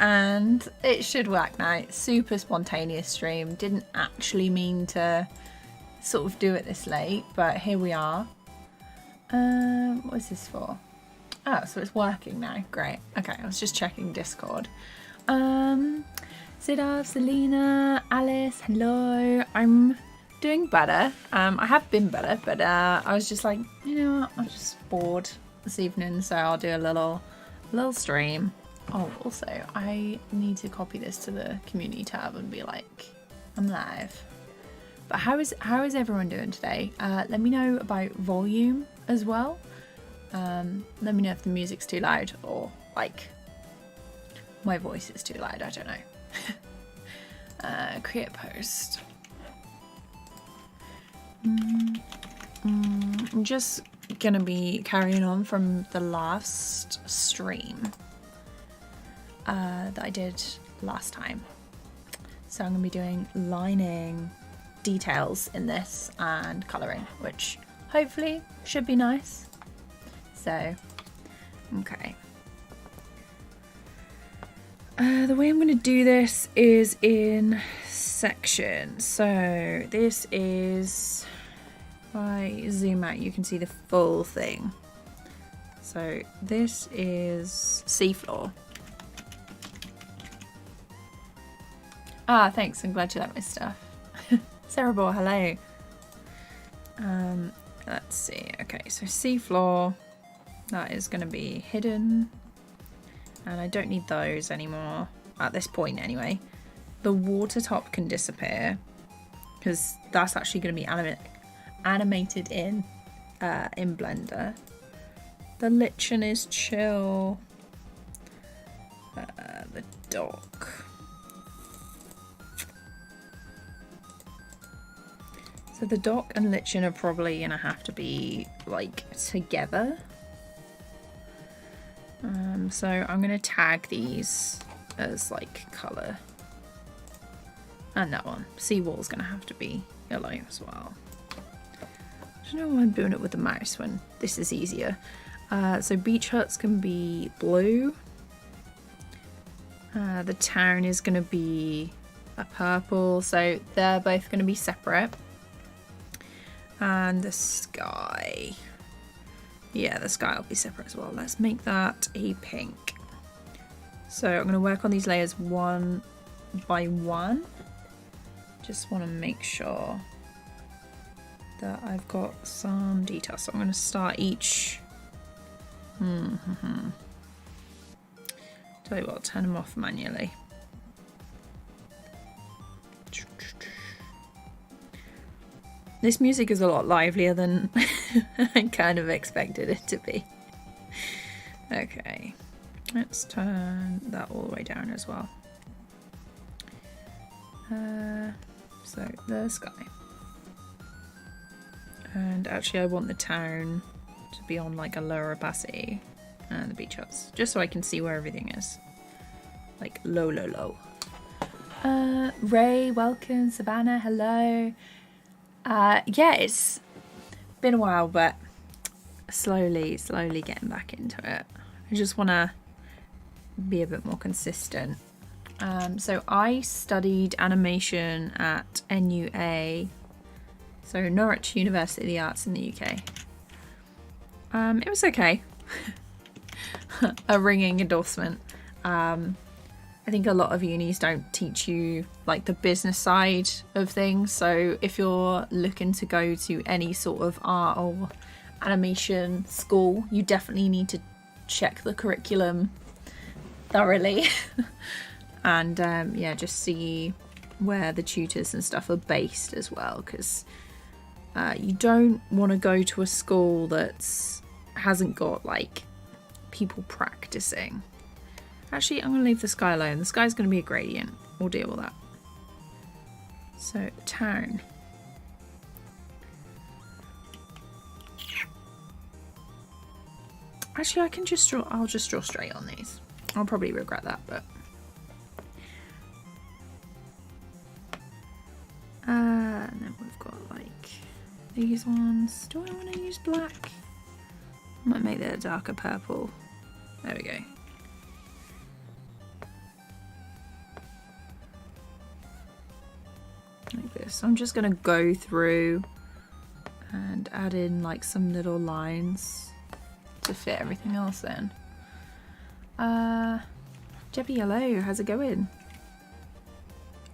and it should work now. Super spontaneous stream. Didn't actually mean to sort of do it this late, but here we are. What is this for? Oh, so it's working now. Great. Okay, I was just checking Discord. Siddharth, Selena, Alice, hello. I'm doing better. I have been better, but I was just like, you know what? I'm just bored this evening, so I'll do a little stream. Oh, also, I need to copy this to the community tab and be like, I'm live. But how is everyone doing today? Let me know about volume as well. Let me know if the music's too loud or like my voice is too loud. I don't know. Create post. I'm just gonna be carrying on from the last stream that I did last time. So I'm gonna be doing lining details in this and colouring, which hopefully should be nice. So, okay. The way I'm going to do this is in sections. So this is, if I zoom out, you can see the full thing. So this is seafloor. Ah, thanks. I'm glad you like my stuff. Cerebral, hello. Let's see. Okay, so seafloor. That is going to be hidden. And I don't need those anymore. At this point, anyway. The water top can disappear. Because that's actually going to be animated in Blender. The lichen is chill. The dock. So the dock and lichen are probably going to have to be like together. So I'm going to tag these as like colour. And that one. Seawall's going to have to be yellow as well. I don't know why I'm doing it with the mouse when this is easier. So beach huts can be blue. The town is going to be a purple. So they're both going to be separate. And the sky. Yeah, the sky will be separate as well. Let's make that a pink. So I'm going to work on these layers one by one. Just want to make sure that I've got some detail. So I'm going to start each. Tell you what, I'll turn them off manually. This music is a lot livelier than I kind of expected it to be. Okay, let's turn that all the way down as well. So the sky. And actually I want the town to be on like a lower opacity and the beach huts, just so I can see where everything is. Like low, low, low. Ray, welcome. Savannah, hello. Yeah, it's been a while, but slowly getting back into it. I just want to be a bit more consistent. So I studied animation at NUA, so Norwich University of the Arts in the UK. It was okay. A ringing endorsement. I think a lot of unis don't teach you like the business side of things. So if you're looking to go to any sort of art or animation school, you definitely need to check the curriculum thoroughly. And yeah, just see where the tutors and stuff are based as well, because you don't want to go to a school that hasn't got like people practicing. Actually, I'm going to leave the sky alone. The sky's going to be a gradient. We'll deal with that. So, town. Actually, I can just draw. I'll just draw straight on these. I'll probably regret that, but. And then we've got like these ones. Do I want to use black? Might make that a darker purple. There we go. like this. I'm just gonna go through and add in like some little lines to fit everything else in. Jebby, hello, how's it going?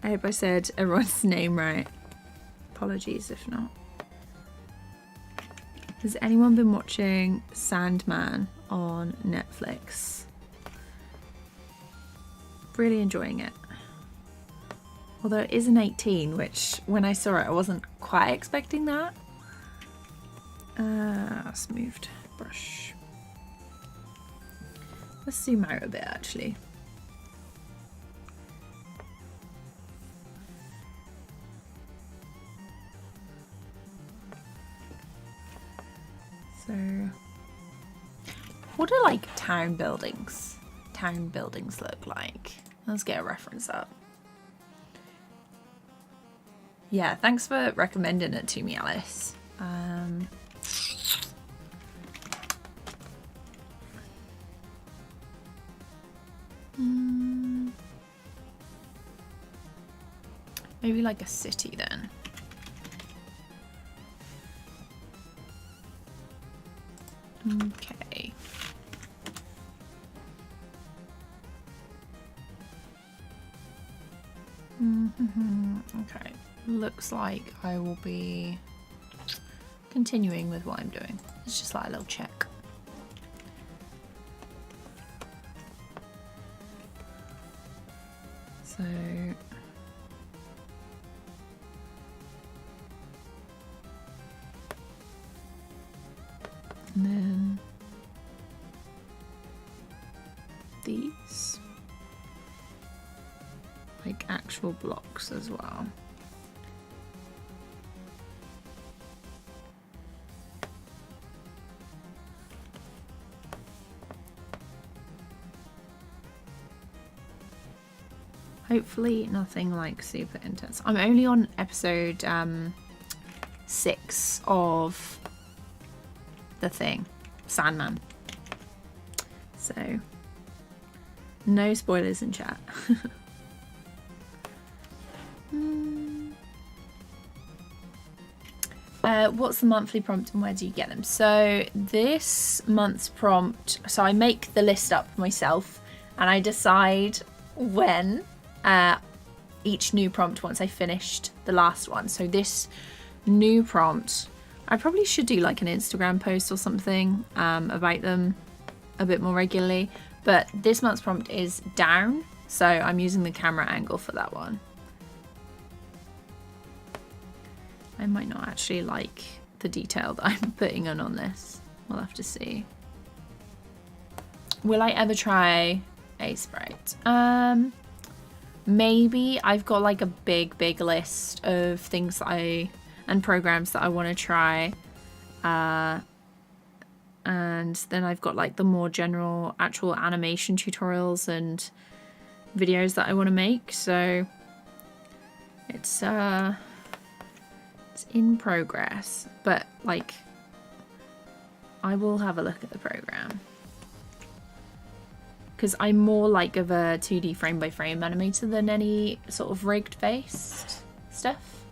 I hope I said everyone's name right. Apologies if not. Has anyone been watching Sandman on Netflix? Really enjoying it. Although it is an 18, which when I saw it I wasn't quite expecting that. Smoothed brush. Let's zoom out a bit actually. So, what do like town buildings look like? Let's get a reference up. Yeah, thanks for recommending it to me, Alice. Maybe like a city then. Okay. Okay. Looks like I will be continuing with what I'm doing. It's just like a little check. So and then these like actual blocks as well. Hopefully nothing like super intense. I'm only on episode 6 of the thing, Sandman. So no spoilers in chat. What's the monthly prompt and where do you get them? So this month's prompt, so I make the list up myself and I decide when each new prompt once I finished the last one. So this new prompt, I probably should do like an Instagram post or something about them a bit more regularly, but this month's prompt is down, so I'm using the camera angle for that one. I might not actually like the detail that I'm putting on this. We'll have to see. Will I ever try a sprite? Maybe. I've got like a big list of things that and programs that I want to try. And then I've got like the more general actual animation tutorials and videos that I want to make. So it's in progress, but like I will have a look at the program because I'm more like of a 2D frame by frame animator than any sort of rigged based stuff.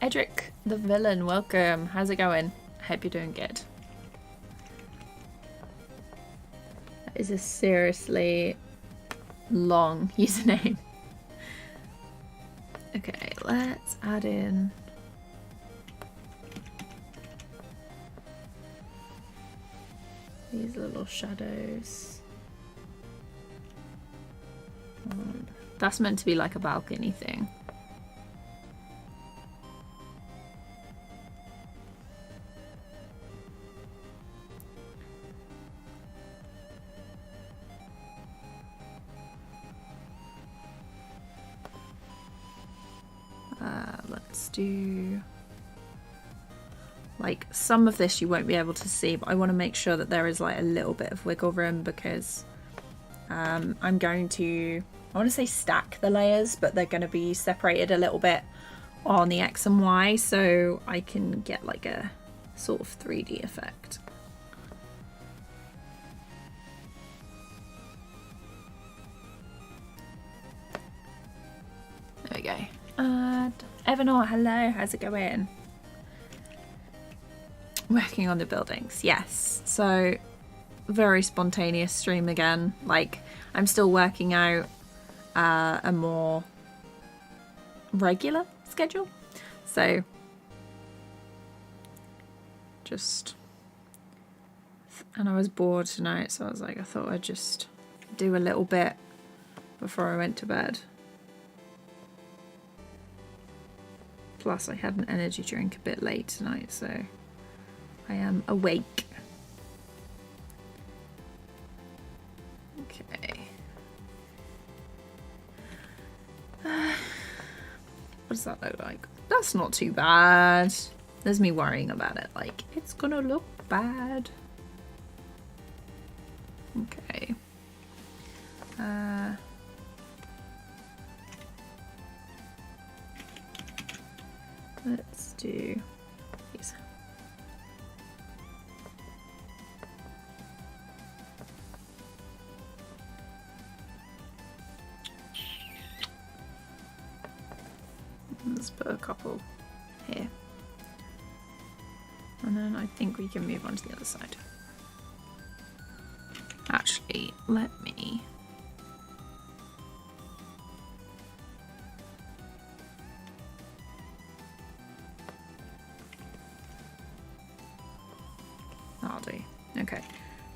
Edric the villain, welcome. How's it going? I hope you're doing good. That is a seriously long username. Okay, let's add in these little shadows. That's meant to be like a balcony thing. Let's do like some of this you won't be able to see, but I want to make sure that there is like a little bit of wiggle room because I'm going to, I want to say stack the layers, but they're going to be separated a little bit on the X and Y so I can get like a sort of 3D effect. go. Evanor, hello, how's it going? Working on the buildings, yes. So, very spontaneous stream again. Like, I'm still working out a more regular schedule. So, just... And I was bored tonight, so I was like, I thought I'd just do a little bit before I went to bed. Plus, I had an energy drink a bit late tonight, so I am awake. Okay. What does that look like? That's not too bad. There's me worrying about it, like, it's gonna look bad. Okay. Let's do these. Let's put a couple here. And then I think we can move on to the other side. Actually, let me... That'll do. Okay.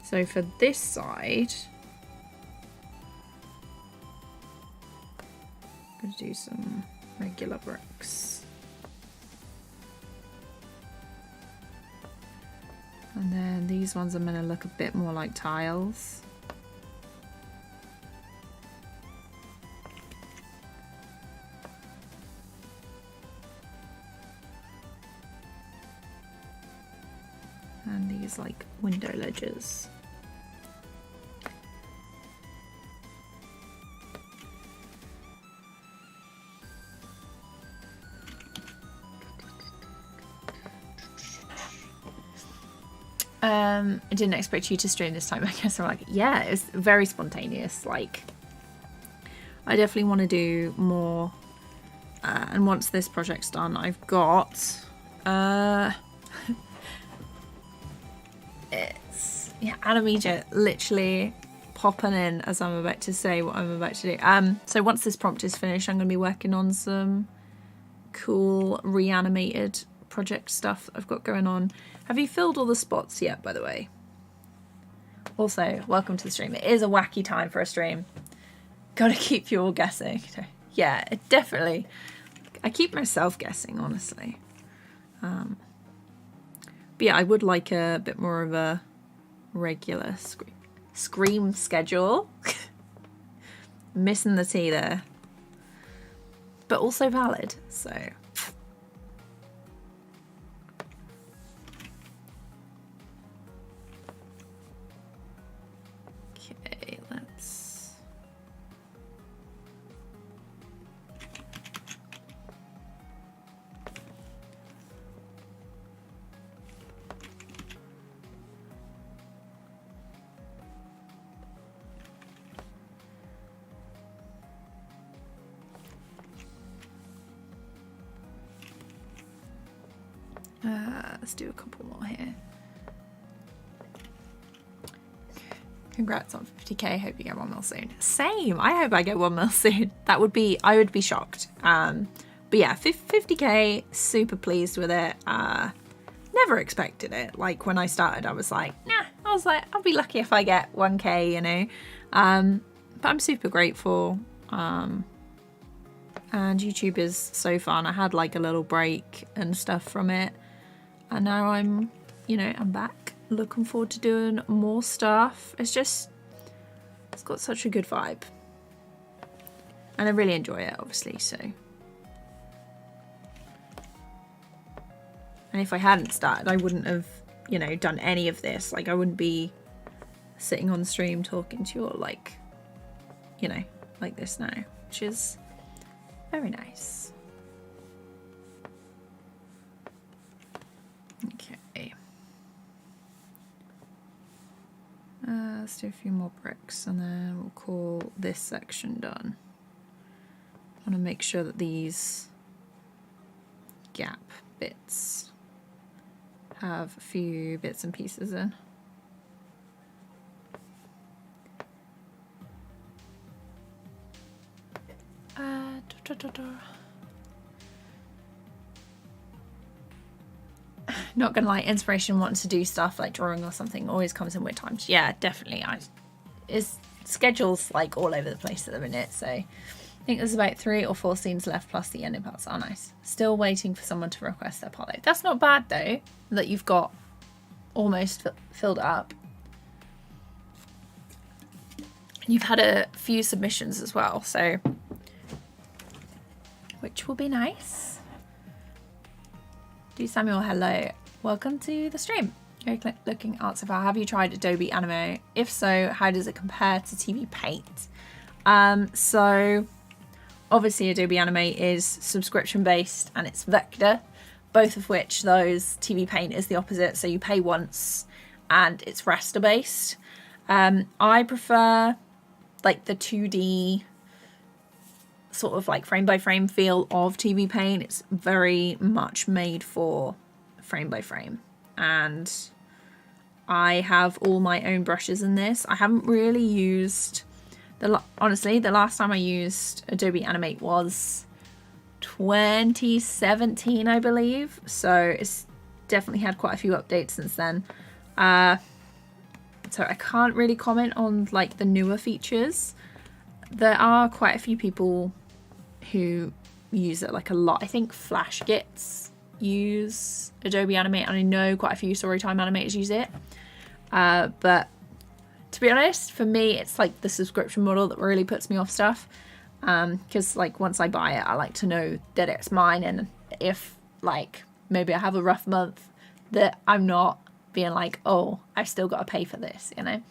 So for this side, I'm going to do some regular bricks. And then these ones are going to look a bit more like tiles. And these like window ledges. I didn't expect you to stream this time. I guess I'm like, yeah, it's very spontaneous. Like, I definitely want to do more. And once this project's done, I've got it's ANIMATE literally popping in as I'm about to say what I'm about to do. So once this prompt is finished, I'm going to be working on some cool reanimated project stuff I've got going on. Have you filled all the spots yet, by the way? Also, welcome to the stream. It is a wacky time for a stream. Gotta keep you all guessing. Yeah, it definitely. I keep myself guessing, honestly. But yeah, I would like a bit more of a regular scream schedule. Missing the T there. But also valid, so... Okay, let's... let's do a couple more here. Congrats on 50k. Hope you get 1 mil soon. Same. I hope I get 1 mil soon. That would be, I would be shocked. But yeah, 50k, super pleased with it. Never expected it. Like when I started, I was like, nah, I'll be lucky if I get 1k, you know. But I'm super grateful. And YouTube is so fun. I had like a little break and stuff from it. And now I'm, you know, I'm back. Looking forward to doing more stuff. It's got such a good vibe. And I really enjoy it, obviously, so. And if I hadn't started, I wouldn't have, you know, done any of this. Like, I wouldn't be sitting on stream talking to you all like, you know, like this now, which is very nice. Okay. Let's do a few more bricks and then we'll call this section done. want to make sure that these gap bits have a few bits and pieces in. Not gonna lie, inspiration wanting to do stuff like drawing or something always comes in weird times. Yeah, definitely. It's schedules like all over the place at the minute, so I think there's about 3 or 4 scenes left plus the ending parts. Oh, nice. Still waiting for someone to request their part though. That's not bad though, that you've got almost filled up. You've had a few submissions as well, so which will be nice. Do Samuel, hello. Welcome to the stream. Great looking art so far. Have you tried Adobe Animate? If so, how does it compare to TVPaint? So obviously Adobe Animate is subscription based and it's vector, both of which those TVPaint is the opposite. So you pay once and it's raster based. I prefer like the 2D sort of like frame by frame feel of TVPaint. It's very much made for frame by frame, and I have all my own brushes in this. I haven't really used honestly the last time I used Adobe Animate was 2017 I believe, so it's definitely had quite a few updates since then, so I can't really comment on like the newer features. There are quite a few people who use it like a lot. I think Flash Gits use Adobe Animate, and I know quite a few Storytime animators use it. But to be honest, for me, it's like the subscription model that really puts me off stuff. Because like once I buy it, I like to know that it's mine, and if like maybe I have a rough month, that I'm not being like, oh, I've still got to pay for this, you know.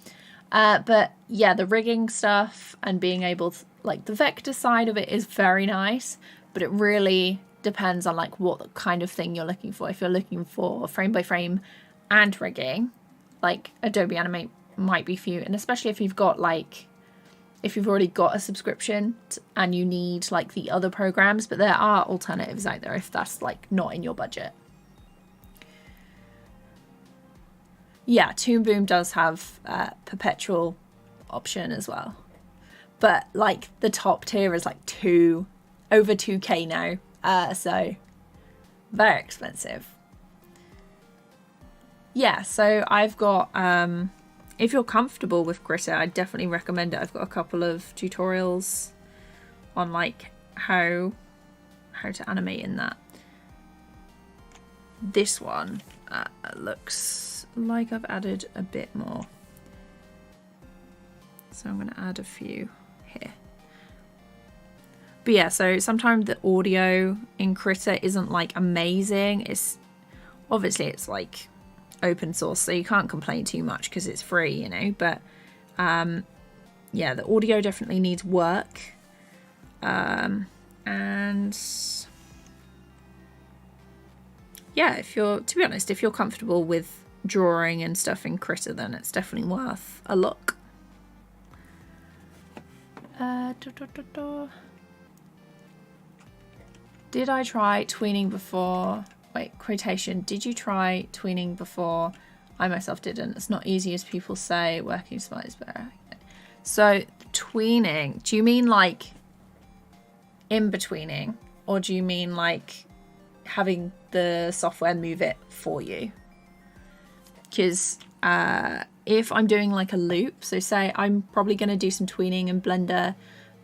But yeah, the rigging stuff and being able to, like the vector side of it is very nice, but it really depends on like what kind of thing you're looking for. If you're looking for frame by frame and rigging, like Adobe Animate might be for you, and especially if you've got like, if you've already got a subscription and you need like the other programs, but there are alternatives out there if that's like not in your budget. Yeah, Toon Boom does have a perpetual option as well. But like the top tier is like over 2k now. So very expensive. Yeah, so I've got, if you're comfortable with Critter, I definitely recommend it. I've got a couple of tutorials on like how to animate in that. This one looks like I've added a bit more. So I'm going to add a few here. But yeah, so sometimes the audio in Critter isn't like amazing. It's obviously it's like open source, so you can't complain too much because it's free, you know. But yeah, the audio definitely needs work. And yeah, to be honest, if you're comfortable with drawing and stuff in Critter, then it's definitely worth a look. Did I try tweening before? Wait, quotation. Did you try tweening before? I myself didn't. It's not easy as people say. Working smart is better. So tweening, do you mean like in betweening, or do you mean like having the software move it for you? Because if I'm doing like a loop, so say I'm probably going to do some tweening in Blender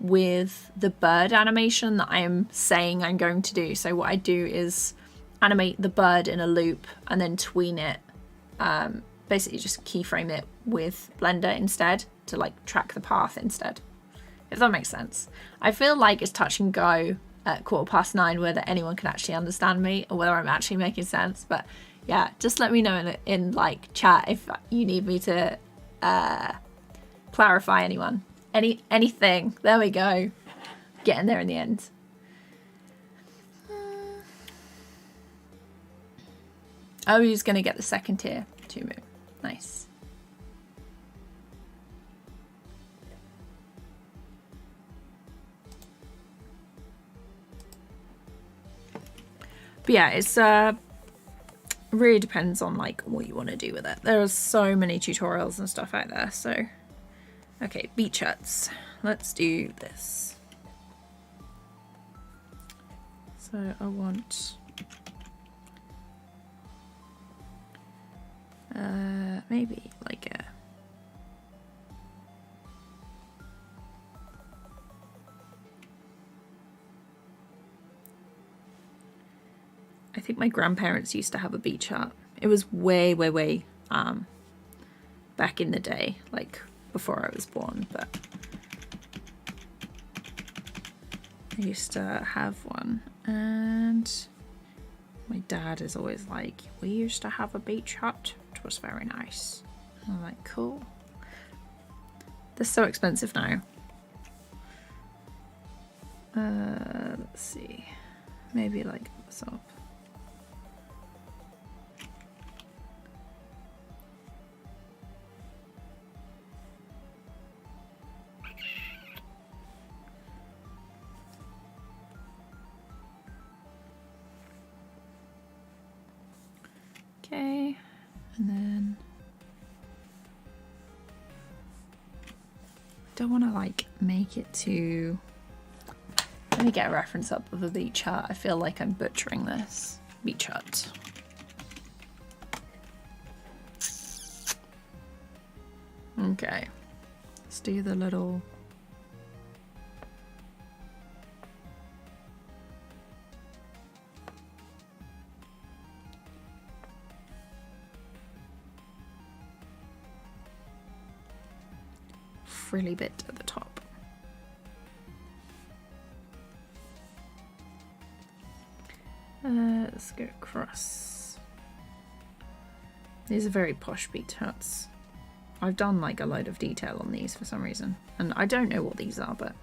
with the bird animation that I am saying I'm going to do. So what I do is animate the bird in a loop and then tween it, basically just keyframe it with Blender instead to like track the path instead, if that makes sense. I feel like it's touch and go at 9:15 whether anyone can actually understand me or whether I'm actually making sense. But yeah, just let me know in like chat if you need me to clarify anything. There we go, getting there in the end. Oh, he's gonna get the second tier to move. Nice. But yeah, it's really depends on like what you want to do with it. There are so many tutorials and stuff out there. So okay, beach huts. Let's do this. So I want maybe like a I think my grandparents used to have a beach hut. It was way back in the day, like before I was born, but I used to have one, and my dad is always like, we used to have a beach hut. It was very nice. I'm like, cool. They're so expensive now. Let's see. Maybe like this up. Okay, and then I don't want to like make it too. Let me get a reference up of a beach hut. I feel like I'm butchering this. Beach hut. Okay, let's do the little. Frilly bit at the top. Let's go across. These are very posh beach huts. I've done like a load of detail on these for some reason, and I don't know what these are, but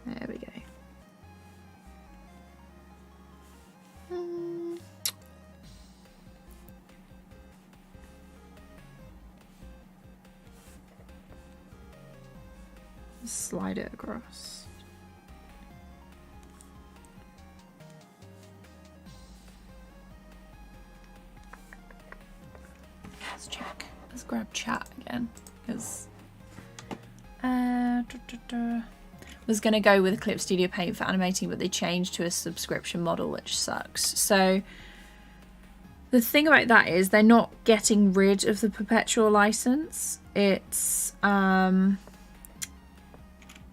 there we go. Slide it across. Let's check. Let's grab chat again, because was going to go with Clip Studio Paint for animating, but they changed to a subscription model, which sucks. So the thing about that is they're not getting rid of the perpetual license. It's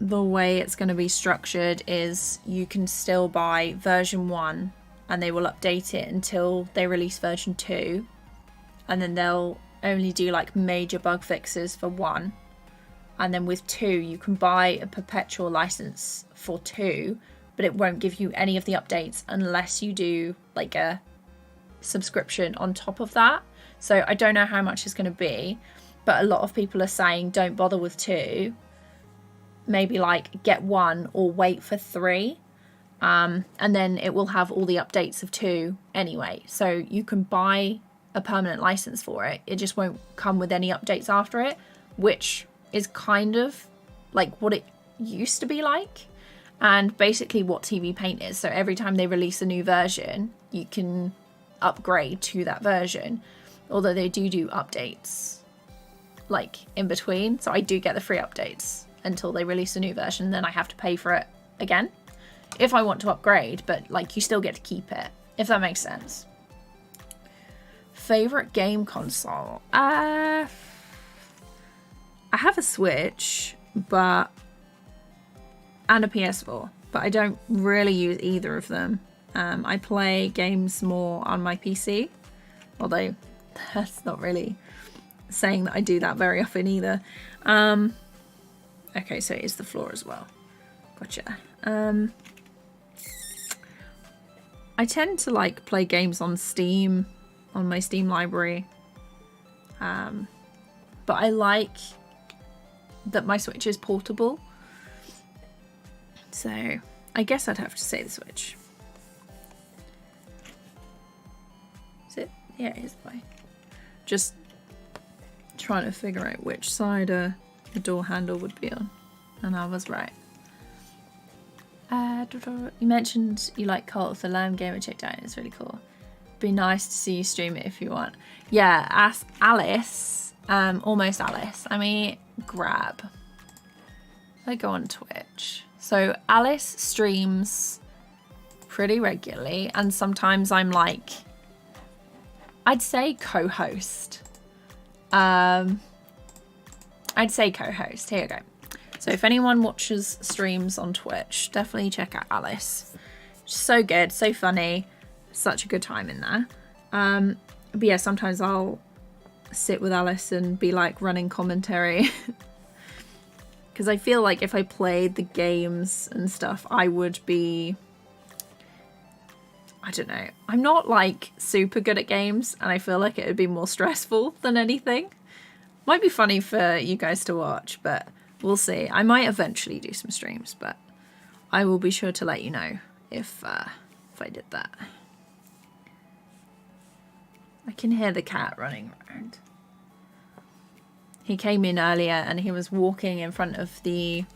the way it's going to be structured is you can still buy version 1 and they will update it until they release version 2, and then they'll only do like major bug fixes for 1, and then with 2 you can buy a perpetual license for 2, but it won't give you any of the updates unless you do like a subscription on top of that. So I don't know how much it's going to be, but a lot of people are saying don't bother with 2, maybe like get 1 or wait for 3, and then it will have all the updates of 2 anyway. So you can buy a permanent license for it, it just won't come with any updates after it, which is kind of like what it used to be like, and basically what TVPaint is. So every time they release a new version you can upgrade to that version, although they do updates like in between. So I do get the free updates until they release a new version, then I have to pay for it again if I want to upgrade, but like you still get to keep it, if that makes sense. Favorite game console? I have a Switch and a PS4, but I don't really use either of them. I play games more on my PC, although that's not really saying that I do that very often either. Okay, so it is the floor as well. Gotcha. I tend to like play games on Steam, on my Steam library. But I like that my Switch is portable. So I guess I'd have to say the Switch. Is it? Yeah, it is. Just trying to figure out which side the door handle would be on, and I was right. You mentioned you like Cult of the Lamb game. I checked out. It's really cool. Be nice to see you stream it if you want. Yeah, ask Alice. Almost Alice. I mean, grab. I go on Twitch. So Alice streams pretty regularly, and sometimes I'm like, I'd say co-host. I'd say co-host. Here you go. So if anyone watches streams on Twitch, definitely check out Alice. She's so good, so funny, such a good time in there. But yeah, sometimes I'll sit with Alice and be like running commentary. Because I feel like if I played the games and stuff, I would be... I don't know. I'm not like super good at games, and I feel like it would be more stressful than anything. Might be funny for you guys to watch, but we'll see. I might eventually do some streams, but I will be sure to let you know if I did that. I can hear the cat running around. He came in earlier and he was walking in front of the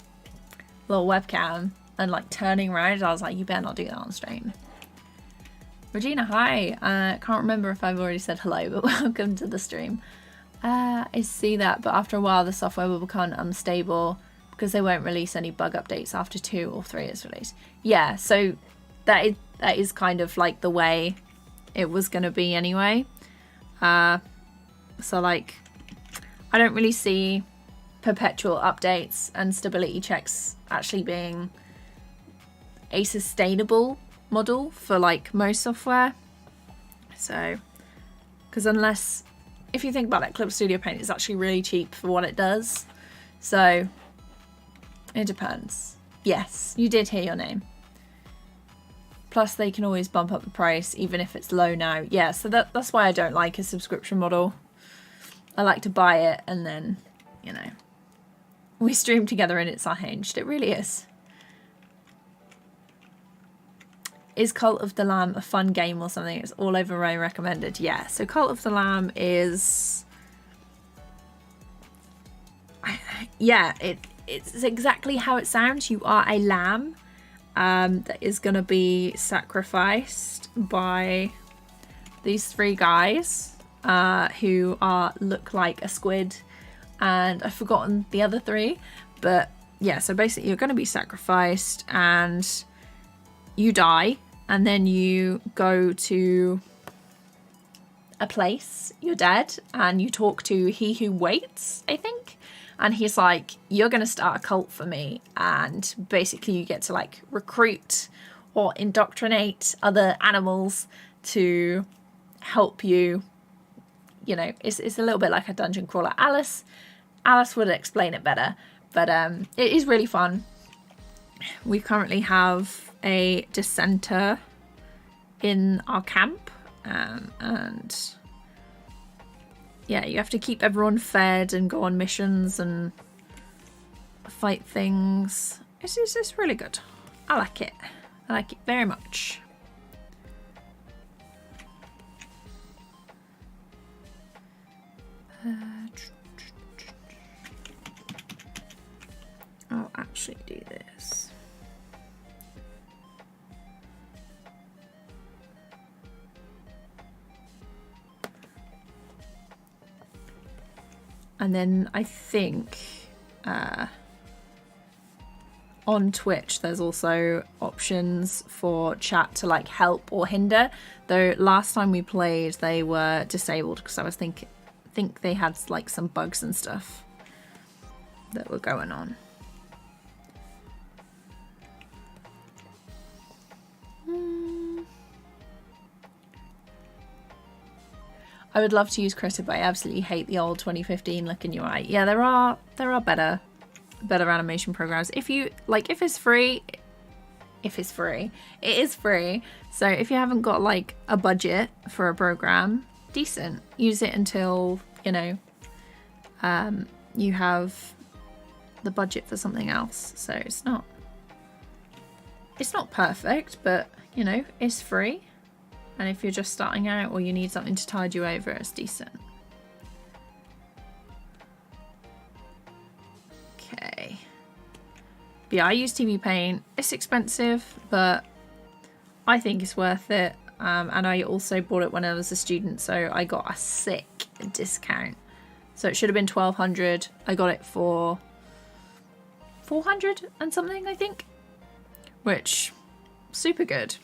little webcam and like turning around. I was like, you better not do that on stream. Regina, hi. Can't remember if I've already said hello, but welcome to the stream. I see that, but after a while the software will become unstable because they won't release any bug updates after 2 or 3 is released. Yeah, so that is kind of like the way it was going to be anyway. So like, I don't really see perpetual updates and stability checks actually being a sustainable model for like most software. So, because unless, if you think about it, Clip Studio Paint is actually really cheap for what it does. So, it depends. Yes, you did hear your name. Plus, they can always bump up the price, even if it's low now. Yeah, so that's why I don't like a subscription model. I like to buy it and then, you know, we stream together and it's unhinged. It really is. Is Cult of the Lamb a fun game or something? It's all over Ray recommended. Yeah, so Cult of the Lamb is... yeah, it's exactly how it sounds. You are a lamb that is going to be sacrificed by these 3 guys who look like a squid, and I've forgotten the other 3, but yeah, so basically you're going to be sacrificed and you die, and then you go to a place, you're dead, and you talk to He Who Waits, I think, and he's like, you're going to start a cult for me, and basically you get to like recruit or indoctrinate other animals to help you. You know, it's a little bit like a dungeon crawler. Alice would explain it better, but it is really fun. We currently have a dissenter in our camp, and yeah, you have to keep everyone fed and go on missions and fight things. It's really good. I like it. I like it very much. I'll actually do this. And then I think on Twitch there's also options for chat to like help or hinder. Though last time we played they were disabled because I was think they had like some bugs and stuff that were going on. I would love to use Critter, but I absolutely hate the old 2015 looking UI. Yeah, there are better animation programs. If you like, if it's free, it is free. So if you haven't got like a budget for a program, decent, use it until, you know, you have the budget for something else. So it's not perfect, but you know, it's free. And if you're just starting out or you need something to tide you over, it's decent. yeah, I use TVPaint. It's expensive, but I think it's worth it. And I also bought it when I was a student, so I got a sick discount. So it should have been $1,200. I got it for $400 and something, I think, which super good.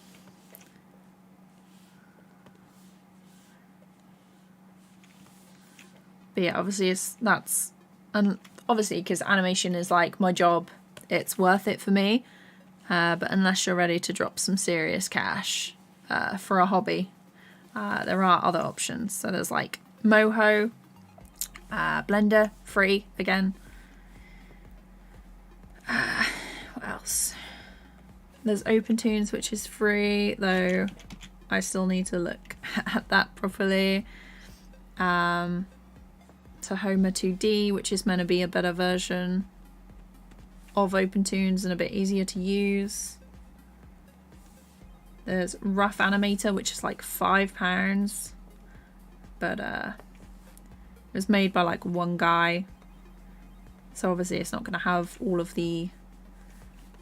But yeah, obviously obviously because animation is like my job, it's worth it for me. But unless you're ready to drop some serious cash for a hobby, there are other options. So there's like Moho, Blender, free again. What else? There's OpenTunes, which is free, though I still need to look at that properly. Tahoma 2D, which is meant to be a better version of OpenTunes and a bit easier to use. There's Rough Animator, which is like £5, but it was made by like one guy, so obviously it's not going to have all of the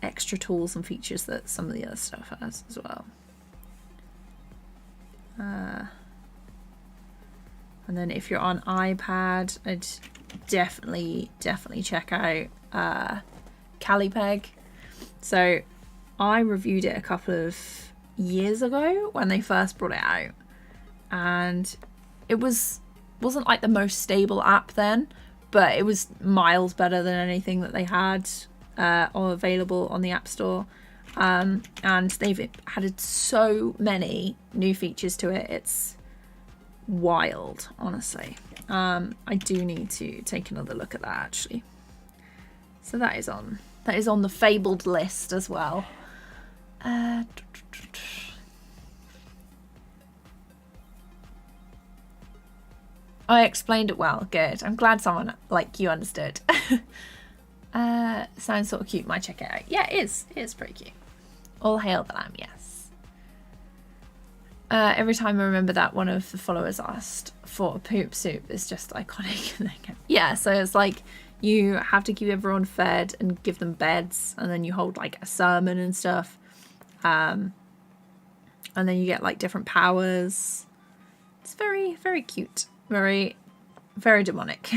extra tools and features that some of the other stuff has as well. And then if you're on iPad, I'd definitely check out Calipeg. So I reviewed it a couple of years ago when they first brought it out, and it wasn't like the most stable app then, but it was miles better than anything that they had or available on the App Store. And they've added so many new features to it. It's wild, honestly. I do need to take another look at that actually. So that is on the fabled list as well. I explained it well. Good. I'm glad someone like you understood. Sounds sort of cute. Might check it out. Yeah, it is. It is pretty cute. All hail the lamb, yes. Every time I remember that, one of the followers asked for a poop soup. It's just iconic. Yeah, so it's like you have to keep everyone fed and give them beds, and then you hold like a sermon and stuff. And then you get like different powers. It's very, very cute. Very, very demonic.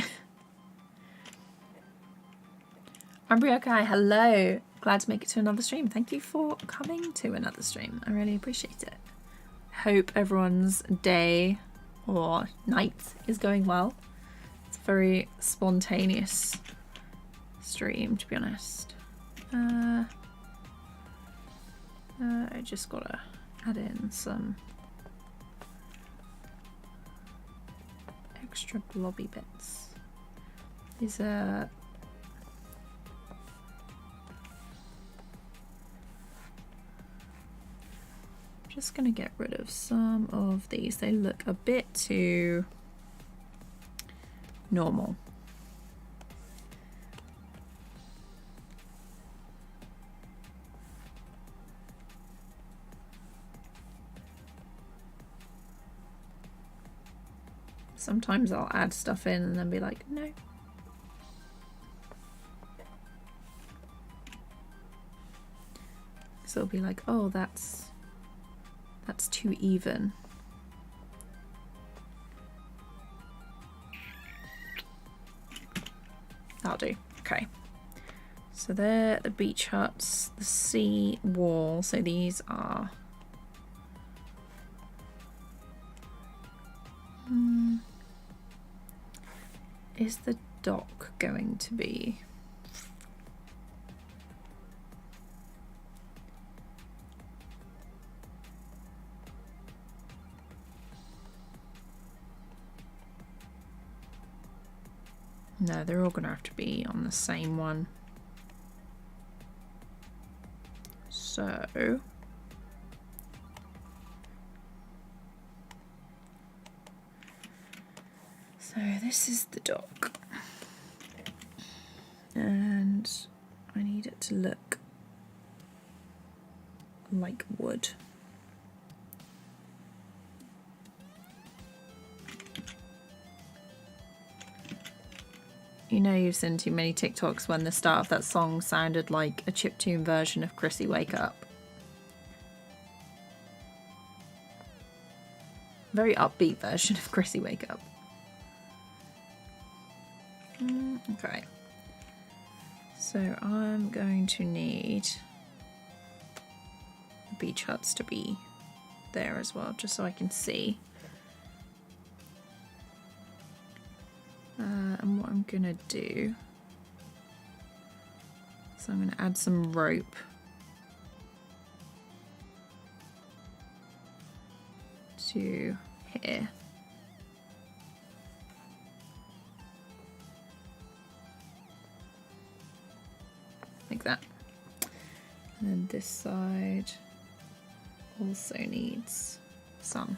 Umbriokai, hello. Glad to make it to another stream. Thank you for coming to another stream. I really appreciate it. Hope everyone's day or night is going well. It's a very spontaneous stream, to be honest. I just gotta add in some extra blobby bits. These are just gonna get rid of some of these. They look a bit too normal. Sometimes I'll add stuff in and then be like, no. So it'll be like, oh, that's too even. That'll do. Okay. So they're the beach huts, the sea wall. So these are is the dock going to be no, they're all gonna have to be on the same one. So this is the dock, and I need it to look like wood. You know you've seen too many TikToks when the start of that song sounded like a chiptune version of Chrissy Wake Up. Very upbeat version of Chrissy Wake Up. Okay. So I'm going to need the beach huts to be there as well, just so I can see. And what I'm gonna do, so I'm gonna add some rope to here. Like that. And then this side also needs some.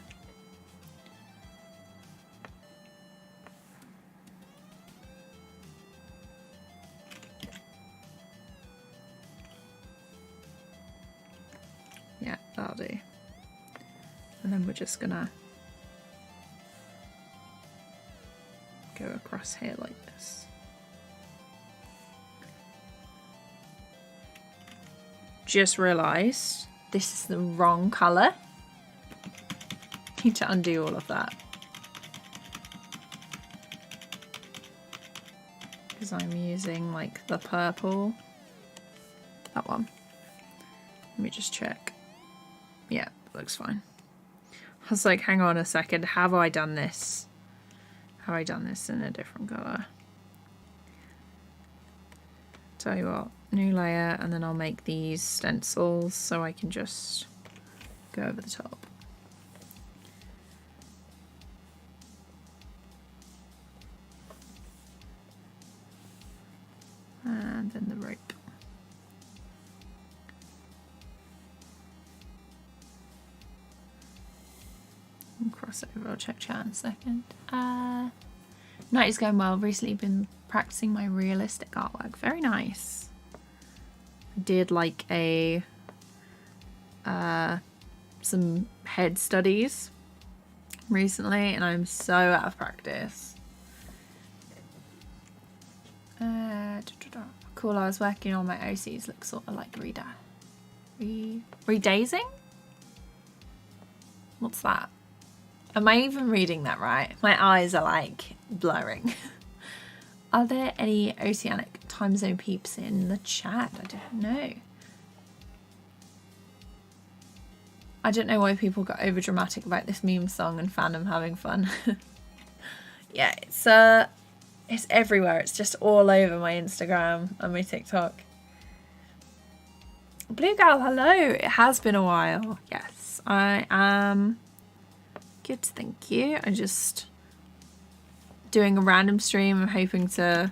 Yeah, that'll do. And then we're just gonna go across here like this. Just realised this is the wrong colour. Need to undo all of that. Because I'm using like the purple. That one. Let me just check. Yeah, looks fine. I was like, hang on a second, have I done this? Have I done this in a different colour? Tell you what, new layer, and then I'll make these stencils so I can just go over the top. And then the rope. Cross over, I'll check chat in a second. Night is going well. Recently been practicing my realistic artwork. Very nice. I did like a some head studies recently and I'm so out of practice. Cool, I was working on my OCs, looks sort of like redazing? What's that? Am I even reading that right? My eyes are like blurring. Are there any oceanic time zone peeps in the chat? I don't know. I don't know why people got over dramatic about this meme song and fandom having fun. Yeah, it's everywhere. It's just all over my Instagram and my TikTok. Blue Gal, hello. It has been a while. Yes, I am. Good, thank you. I'm just doing a random stream. I'm hoping to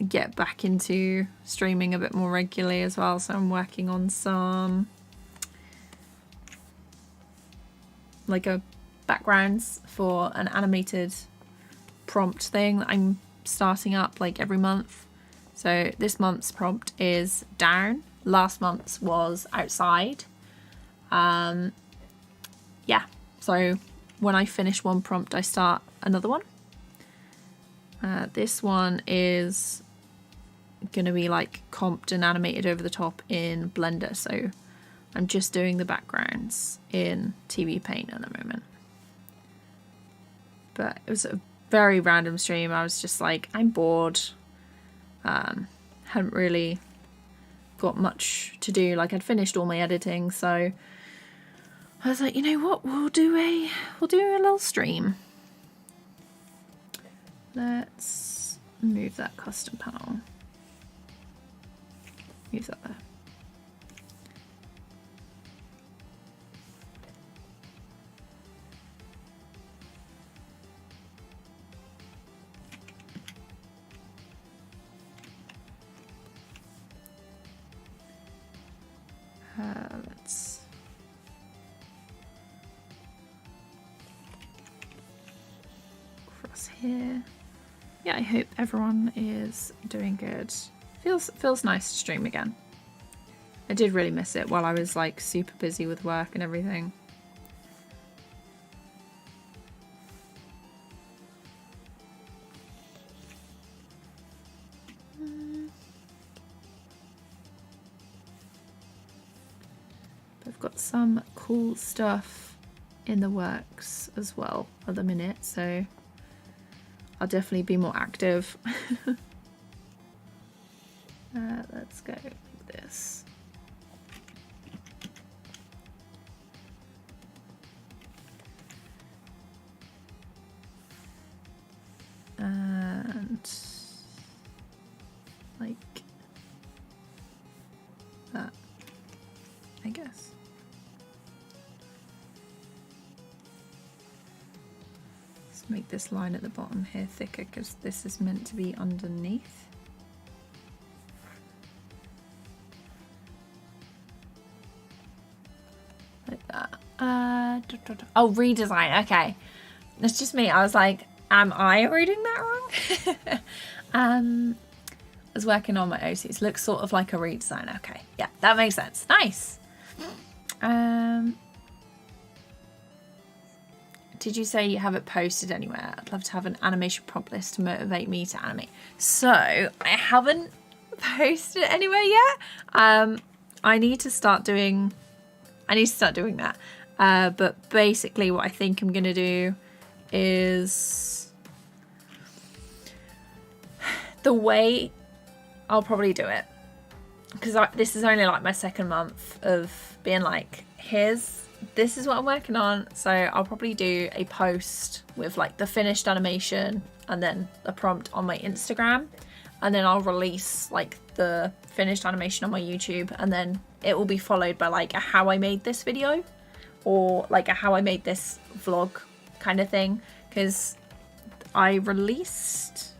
get back into streaming a bit more regularly as well. So I'm working on some like a backgrounds for an animated prompt thing that I'm starting up like every month. So this month's prompt is down. Last month's was outside. Yeah. So when I finish one prompt, I start another one. This one is going to be like comped and animated over the top in Blender. So I'm just doing the backgrounds in TVPaint at the moment. But it was a very random stream. I was just like, I'm bored. Hadn't really got much to do. Like I'd finished all my editing, so I was like, you know what, we'll do a little stream. Let's move that custom panel. Move that there. Let's cross here. Yeah, I hope everyone is doing good. Feels nice to stream again. I did really miss it while I was like super busy with work and everything. some cool stuff in the works as well at the minute, so I'll definitely be more active. Let's go like this. And like that, I guess. Let's make this line at the bottom here thicker because this is meant to be underneath. Like that. Oh, redesign. Okay. That's just me. I was like, am I reading that wrong? I was working on my OCs. Looks sort of like a redesign. Okay. Yeah, that makes sense. Nice. Did you say you have it posted anywhere? I'd love to have an animation prompt list to motivate me to animate. So I haven't posted it anywhere yet. I need to start doing that. But basically what I think I'm gonna do is the way I'll probably do it, because this is only like my second month of being like, this is what I'm working on. So I'll probably do a post with like the finished animation and then the prompt on my Instagram, and then I'll release like the finished animation on my YouTube, and then it will be followed by like a how I made this video or like a how I made this vlog kind of thing, because I released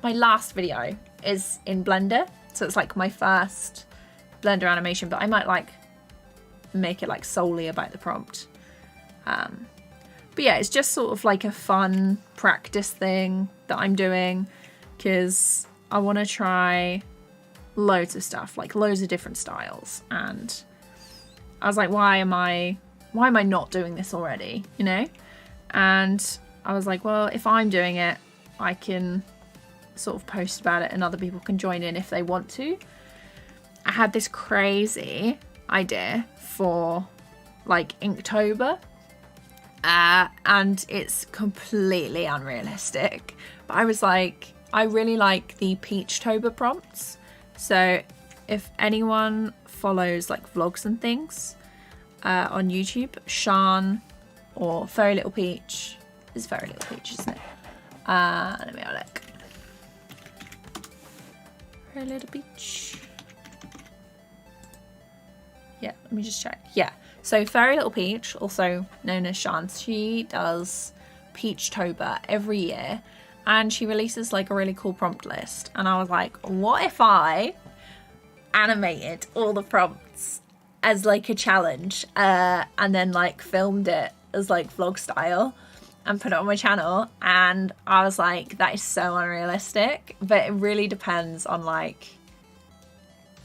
my last video is in Blender, so it's like my first Blender animation, but I might like make it like solely about the prompt. But yeah, it's just sort of like a fun practice thing that I'm doing, because I want to try loads of stuff, like loads of different styles, and I was like, why am I not doing this already, you know? And I was like, well, if I'm doing it, I can sort of post about it and other people can join in if they want to. I had this crazy idea for like Inktober, and it's completely unrealistic, but I was like, I really like the Peachtober prompts. So if anyone follows like vlogs and things on YouTube, Sean or Fairy Little Peach, it's Fairy Little Peach, isn't it? Let me have a look. Fairy Little Peach. Yeah, let me just check. Yeah, so Fairy Little Peach, also known as Sean, she does Peachtober every year, and she releases like a really cool prompt list. And I was like, what if I animated all the prompts as like a challenge, and then like filmed it as like vlog style and put it on my channel? And I was like, that is so unrealistic, but it really depends on like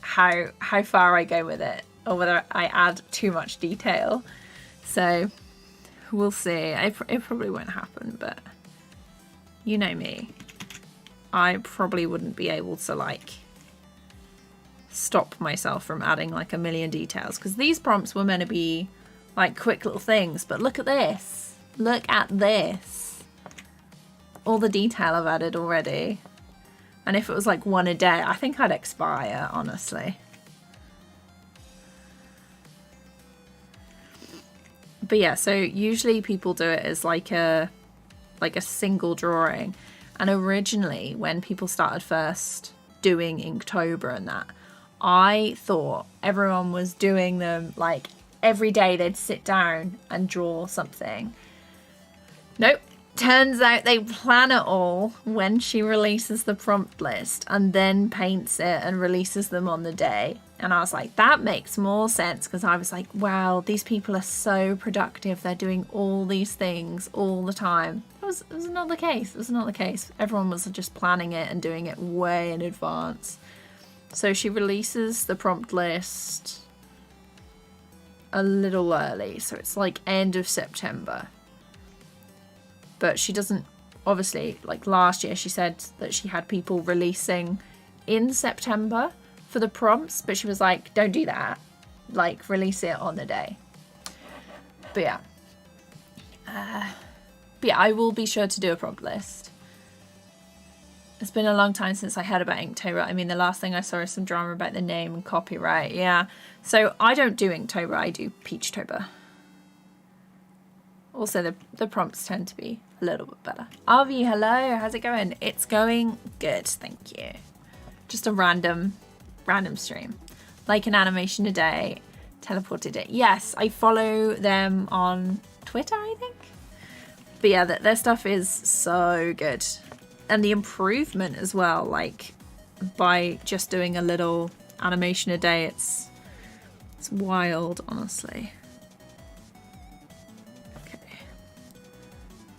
how far I go with it, or whether I add too much detail. So we'll see. It probably won't happen, but you know me, I probably wouldn't be able to like stop myself from adding like a million details, because these prompts were meant to be like quick little things, but look at this. Look at this. All the detail I've added already. And if it was like one a day, I think I'd expire, honestly. But yeah, so usually people do it as like a single drawing. And originally, when people started first doing Inktober and that, I thought everyone was doing them like every day they'd sit down and draw something. Nope. Turns out they plan it all when she releases the prompt list and then paints it and releases them on the day. And I was like, that makes more sense, because I was like, wow, these people are so productive. They're doing all these things all the time. It was not the case. It was not the case. Everyone was just planning it and doing it way in advance. So she releases the prompt list a little early. So it's like end of September. But she doesn't, obviously, like last year she said that she had people releasing in September, for the prompts, but she was like, don't do that. Like, release it on the day. But yeah. I will be sure to do a prompt list. It's been a long time since I heard about Inktober. I mean, the last thing I saw is some drama about the name and copyright. Yeah. So I don't do Inktober, I do Peachtober. Also, the prompts tend to be a little bit better. Arvi, hello. How's it going? It's going good, thank you. Just a random stream. Like an animation a day. Teleported it. Yes, I follow them on Twitter, I think. But yeah, their stuff is so good. And the improvement as well, like by just doing a little animation a day, it's wild, honestly. Okay.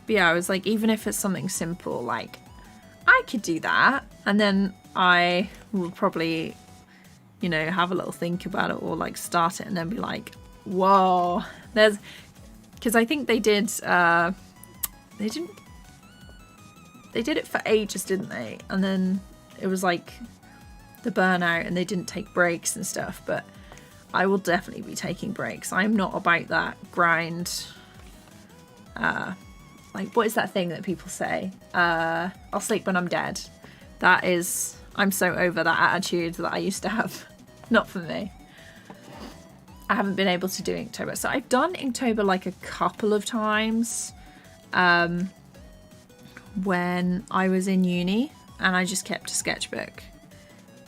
But yeah, I was like, even if it's something simple, like I could do that. And then I will probably, you know, have a little think about it or like start it and then be like, whoa, because I think they did, they did it for ages, didn't they? And then it was like the burnout and they didn't take breaks and stuff, but I will definitely be taking breaks. I'm not about that grind. Like, what is that thing that people say? I'll sleep when I'm dead. That is, I'm so over that attitude that I used to have. Not for me. I haven't been able to do Inktober. So I've done Inktober like a couple of times. When I was in uni and I just kept a sketchbook.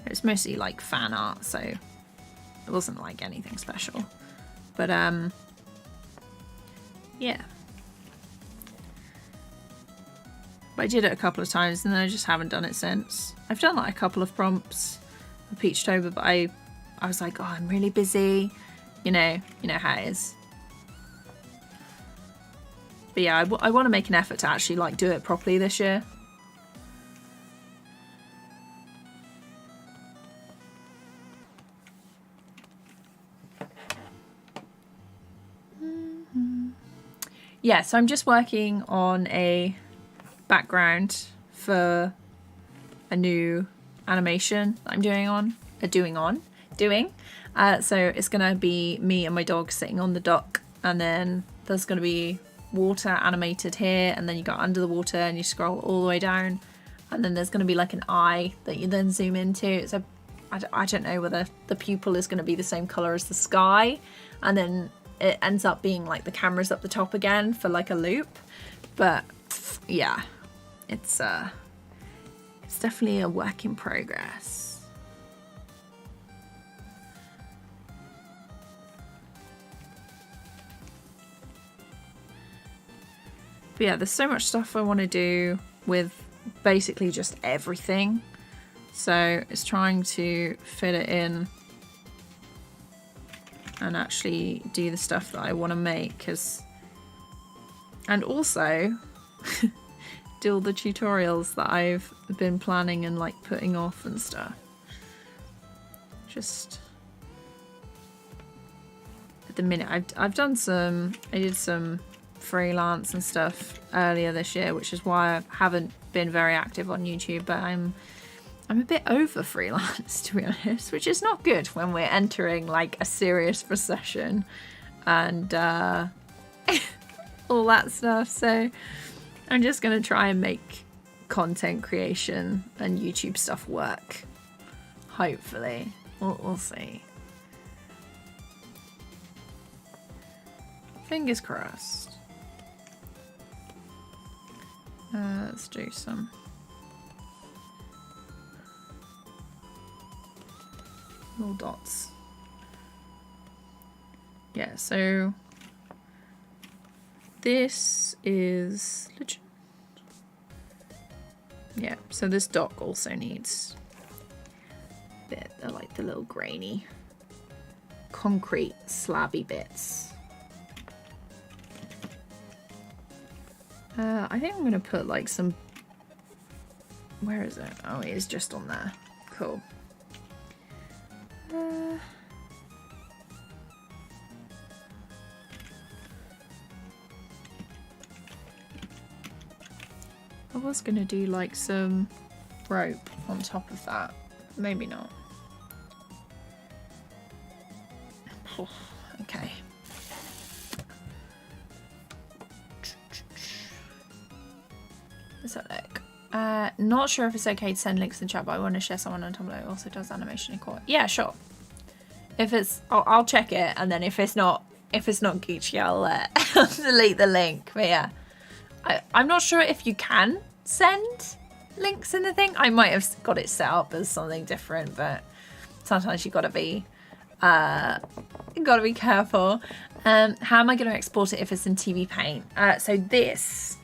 It was mostly like fan art, so it wasn't like anything special. But yeah. But I did it a couple of times and then I just haven't done it since. I've done like a couple of prompts for Peachtober, but I was like, oh, I'm really busy. You know how it is. But yeah, I want to make an effort to actually like do it properly this year. Yeah, so I'm just working on a background for a new animation that I'm doing. So it's gonna be me and my dog sitting on the dock, and then there's gonna be water animated here, and then you go under the water and you scroll all the way down, and then there's going to be like an eye that you then zoom into. So I don't know whether the pupil is going to be the same color as the sky, and then it ends up being like the camera's up the top again for like a loop. But yeah, it's definitely a work in progress. But yeah, there's so much stuff I want to do with basically just everything. So it's trying to fit it in and actually do the stuff that I want to make. And also do all the tutorials that I've been planning and like putting off and stuff. Just at the minute, I did some freelance and stuff earlier this year, which is why I haven't been very active on YouTube, but I'm a bit over freelance, to be honest, which is not good when we're entering like a serious recession and all that stuff. So I'm just gonna try and make content creation and YouTube stuff work. Hopefully. We'll see. Fingers crossed. Let's do some little dots. Yeah, so this is legit. Yeah, so this dock also needs a bit, like the little grainy concrete slabby bits. I think I'm going to put like some... Where is it? Oh, it is just on there. Cool. I was going to do like some rope on top of that. Maybe not. Okay. Let's have a look. Not sure if it's okay to send links in chat, but I want to share someone on Tumblr who also does animation in court. Yeah, sure. If it's, I'll check it, and then if it's not Gucci, I'll delete the link. But yeah, I'm not sure if you can send links in the thing. I might have got it set up as something different, but sometimes you gotta be careful. How am I going to export it if it's in TVPaint? So this,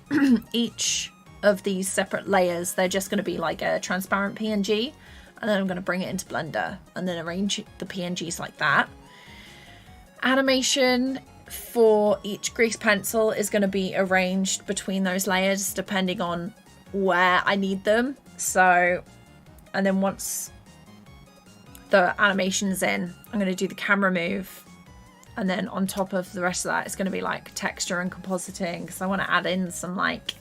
each of these separate layers, they're just going to be like a transparent PNG, and then I'm going to bring it into Blender and then arrange the PNGs like that. Animation for each grease pencil is going to be arranged between those layers depending on where I need them. So, and then once the animation's in, I'm going to do the camera move, and then on top of the rest of that, it's going to be like texture and compositing, because I want to add in some like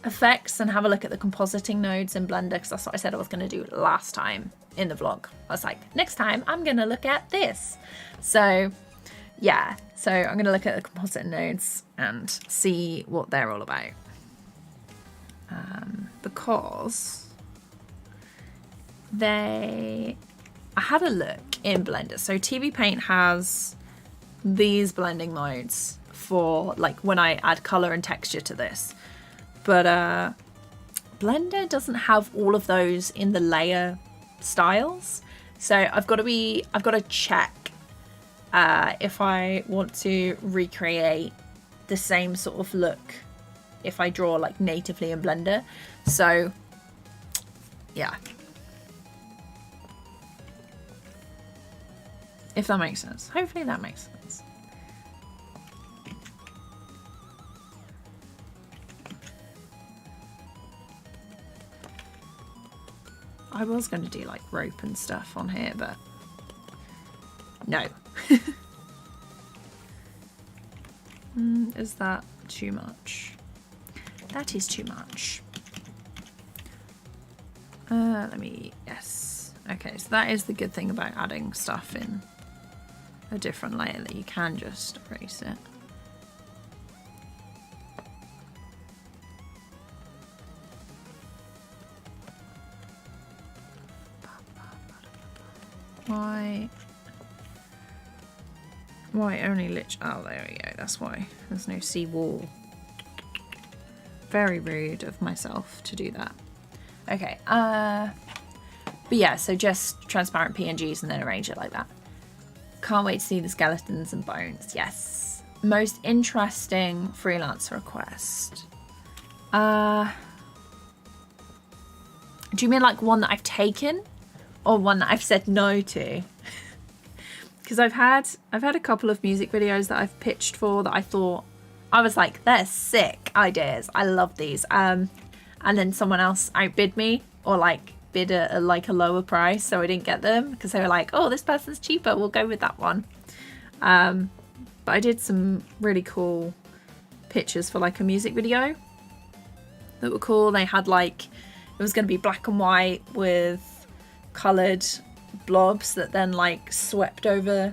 effects and have a look at the compositing nodes in Blender, because that's what I said I was going to do last time in the vlog. I was like, next time I'm going to look at this. So yeah, so I'm going to look at the composite nodes and see what they're all about. Because I had a look in Blender. So TVPaint has these blending modes for like when I add color and texture to this, but Blender doesn't have all of those in the layer styles. So I've got to check if I want to recreate the same sort of look if I draw like natively in Blender. So yeah, if that makes sense. Hopefully that makes sense. I was going to do like rope and stuff on here, but no. Is that too much? That is too much. Yes. Okay, so that is the good thing about adding stuff in a different layer, that you can just erase it. Why only lich? Oh, there we go. That's why. There's no sea wall. Very rude of myself to do that. Okay. But yeah, so just transparent PNGs and then arrange it like that. Can't wait to see the skeletons and bones. Yes. Most interesting freelance request. Do you mean like one that I've taken, or one that I've said no to? Because I've had a couple of music videos that I've pitched for that I thought, I was like, they're sick ideas. I love these. And then someone else outbid me, or like bid a lower price, so I didn't get them because they were like, oh, this person's cheaper, we'll go with that one. But I did some really cool pictures for like a music video that were cool. They had like, it was going to be black and white with coloured blobs that then like swept over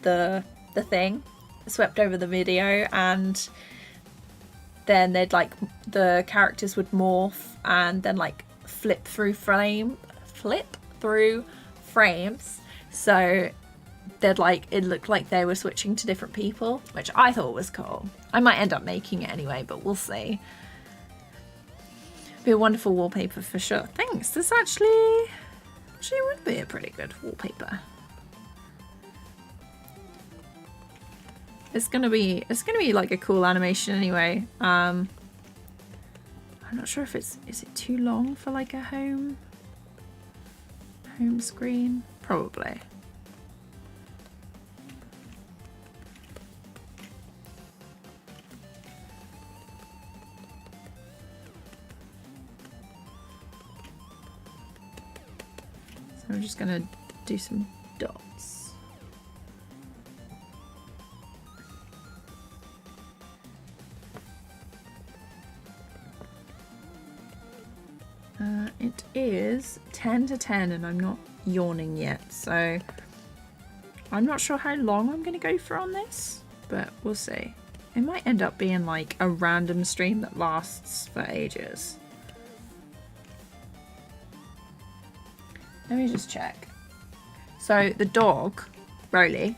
the thing, swept over the video, and then they'd like, the characters would morph and then like flip through frames, so they'd like, it looked like they were switching to different people, which I thought was cool. I might end up making it anyway, but we'll see. Be a wonderful wallpaper for sure. Thanks. This actually would be a pretty good wallpaper. It's gonna be like a cool animation anyway. I'm not sure if is it too long for like a home screen? Probably. So I'm just gonna do some dots. It is 10 to 10 and I'm not yawning yet, so I'm not sure how long I'm going to go for on this, but we'll see. It might end up being like a random stream that lasts for ages. Let me just check. So the dog, Rolly,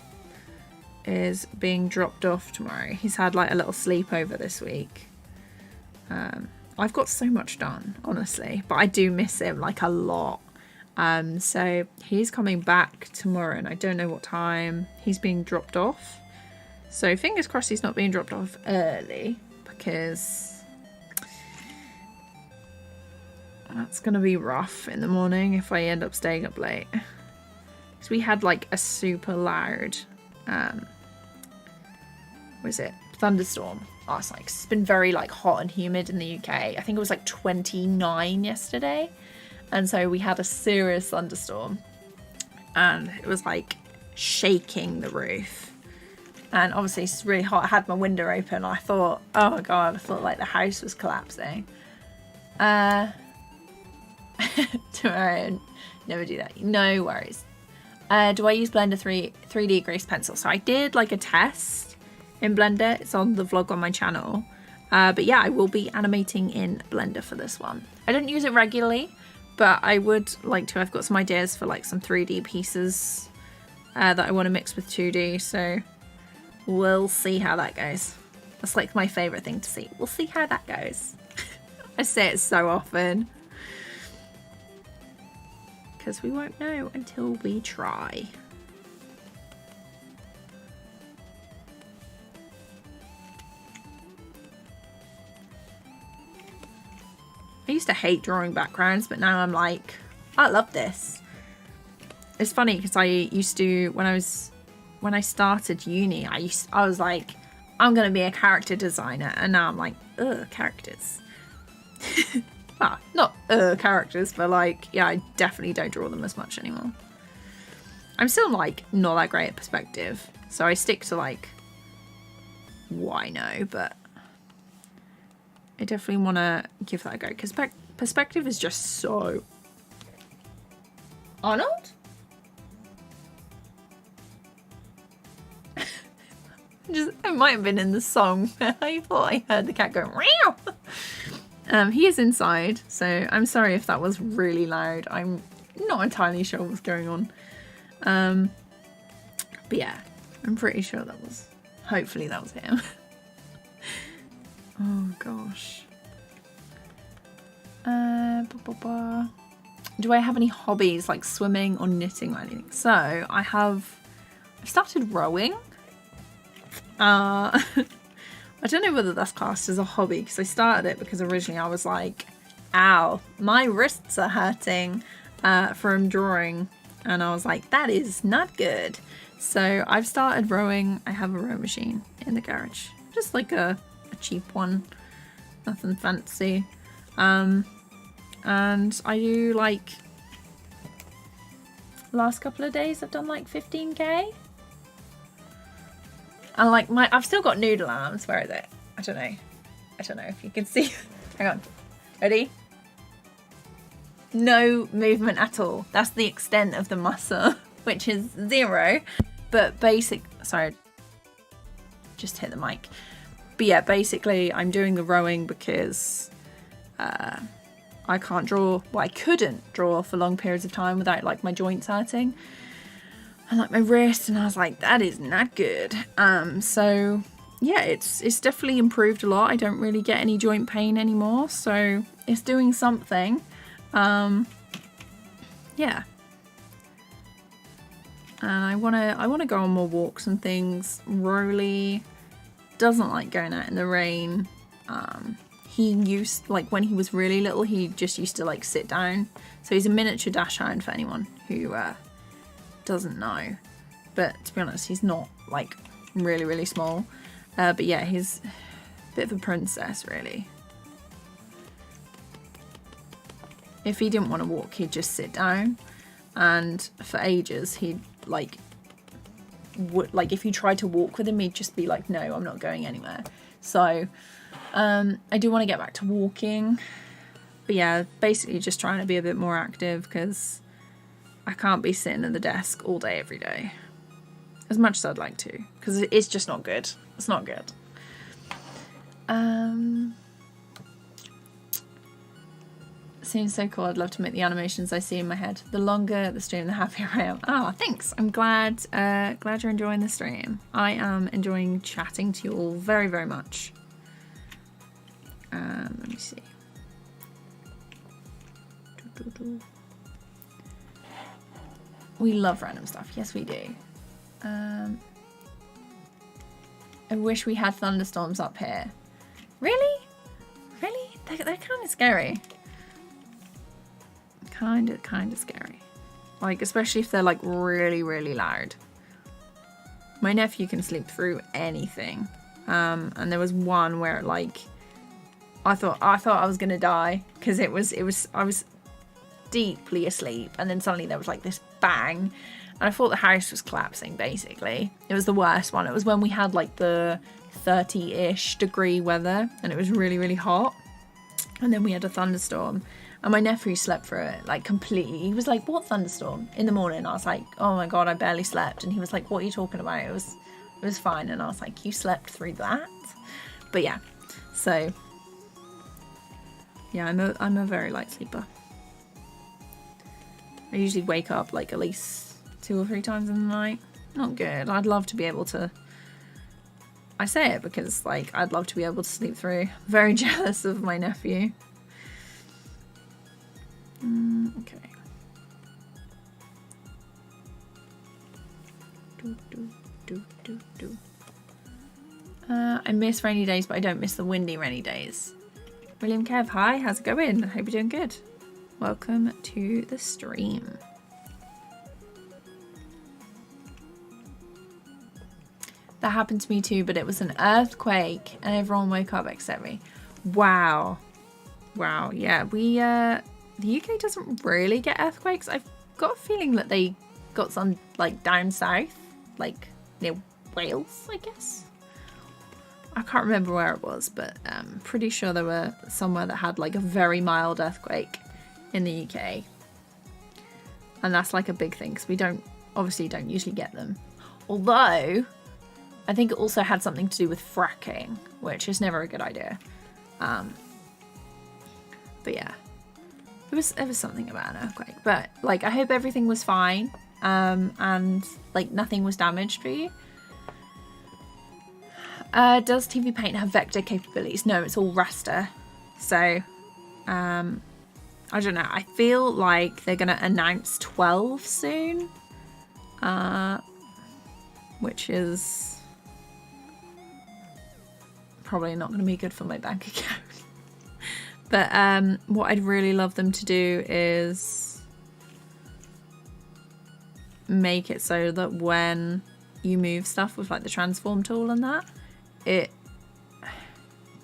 is being dropped off tomorrow. He's had like a little sleepover this week. I've got so much done, honestly, but I do miss him like a lot. So he's coming back tomorrow and I don't know what time he's being dropped off. So fingers crossed he's not being dropped off early, because that's going to be rough in the morning if I end up staying up late. Because we had like a super loud, thunderstorm last night. It's been very like hot and humid in the UK. I think it was like 29 yesterday. And so we had a serious thunderstorm and it was like shaking the roof. And obviously it's really hot. I had my window open. I thought, oh my God, I thought like the house was collapsing. Tomorrow, never do that. No worries. Do I use Blender 3D Grease Pencil? So I did like a test in Blender. It's on the vlog on my channel. But yeah, I will be animating in Blender for this one. I don't use it regularly, but I would like to. I've got some ideas for like some 3D pieces that I want to mix with 2D. So we'll see how that goes. That's like my favorite thing to see. We'll see how that goes. I say it so often. Because we won't know until we try. I used to hate drawing backgrounds, but now I'm like, I love this. It's funny because I used to, when I started uni, I was like, I'm gonna be a character designer, and now I'm like, ugh, characters. Well, not characters, but like, yeah, I definitely don't draw them as much anymore. I'm still like not that great at perspective, so I stick to like what I know, but I definitely want to give that a go because perspective is just so... Arnold? It might have been in the song. I thought I heard the cat go meow. He is inside, so I'm sorry if that was really loud. I'm not entirely sure what's going on. But yeah, I'm pretty sure that was... Hopefully that was him. Oh gosh. Do I have any hobbies like swimming or knitting or anything? So I've started rowing. I don't know whether that's classed as a hobby because I started it because originally I was like, ow, my wrists are hurting from drawing. And I was like, that is not good. So I've started rowing. I have a row machine in the garage. Just like a cheap one. Nothing fancy. And I do like... Last couple of days I've done like 15k. And like I've still got noodle arms. Where is it? I don't know if you can see. Hang on. Ready? No movement at all. That's the extent of the muscle, which is 0. But sorry, just hit the mic. But yeah, basically I'm doing the rowing because I can't draw. Well, I couldn't draw for long periods of time without like my joints hurting. And like my wrist, and I was like, that is not good. So yeah, it's definitely improved a lot. I don't really get any joint pain anymore, so it's doing something. Yeah. And I wanna go on more walks and things. Rolly doesn't like going out in the rain. He used, like when he was really little, he just used to like sit down. So he's a miniature dachshund for anyone who doesn't know, but to be honest, he's not like really small, but yeah, he's a bit of a princess really. If he didn't want to walk, he'd just sit down, and for ages he'd like if you tried to walk with him, he'd just be like, no, I'm not going anywhere. So I do want to get back to walking, but yeah, basically just trying to be a bit more active because I can't be sitting at the desk all day every day. as much as I'd like to, because it's just not good. It's not good. Seems so cool. I'd love to make the animations I see in my head. The longer the stream, the happier I am. Ah, thanks. I'm glad you're enjoying the stream. I am enjoying chatting to you all very, very much. Let me see. We love random stuff. Yes, we do. I wish we had thunderstorms up here. Really? Really? They're kind of scary. Kind of scary. Like, especially if they're like really, really loud. My nephew can sleep through anything. And there was one where like I thought I was gonna die because I was deeply asleep, and then suddenly there was like this bang, and I thought the house was collapsing. Basically, it was the worst one. It was when we had like the 30-ish degree weather, and it was really, really hot, and then we had a thunderstorm. And my nephew slept through it, like, completely. He was like, what thunderstorm? In the morning, I was like, oh my God, I barely slept. And he was like, what are you talking about? It was fine. And I was like, you slept through that? But yeah, so, yeah, I'm a very light sleeper. I usually wake up, like, at least 2 or 3 times in the night. Not good. I'd love to be able to... I say it because, like, I'd love to be able to sleep through. Very jealous of my nephew. Okay. I miss rainy days, but I don't miss the windy rainy days. William Kev, hi, how's it going? I hope you're doing good. Welcome to the stream. That happened to me too, but it was an earthquake and everyone woke up except me. Wow. Wow, yeah, the UK doesn't really get earthquakes. I've got a feeling that they got some, like, down south, like, near Wales, I guess. I can't remember where it was, but I'm pretty sure there were somewhere that had, like, a very mild earthquake in the UK. And that's, like, a big thing, because we obviously don't usually get them. Although, I think it also had something to do with fracking, which is never a good idea. But yeah. It was something about an earthquake, but like I hope everything was fine, and like nothing was damaged for you. Does TVPaint have vector capabilities? No, it's all raster. So, I don't know. I feel like they're gonna announce 12 soon, which is probably not gonna be good for my bank account. But what I'd really love them to do is make it so that when you move stuff with like the transform tool and that, it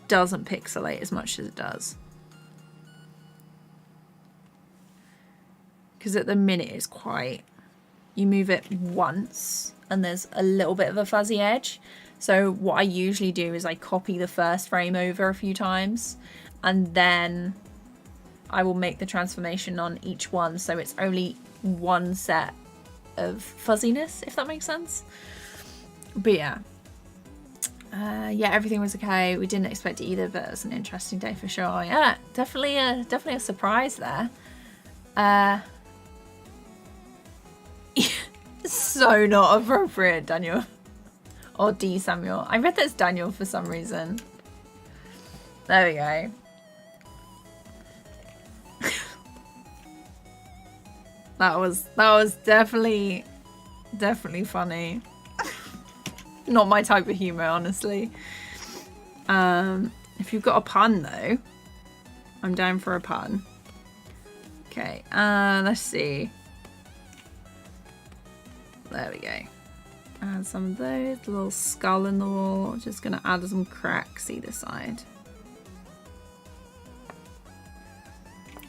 doesn't pixelate as much as it does. Because at the minute it's quite, you move it once and there's a little bit of a fuzzy edge. So what I usually do is I copy the first frame over a few times, and then I will make the transformation on each one so it's only one set of fuzziness, if that makes sense. But yeah. Yeah, everything was okay. We didn't expect it either, but it was an interesting day for sure. Yeah, definitely a surprise there. So not appropriate, Daniel. Or D Samuel. I read that as Daniel for some reason. There we go. That was definitely funny. Not my type of humour, honestly. If you've got a pun though, I'm down for a pun. Okay, let's see. There we go. Add some of those, the little skull in the wall. Just gonna add some cracks either side.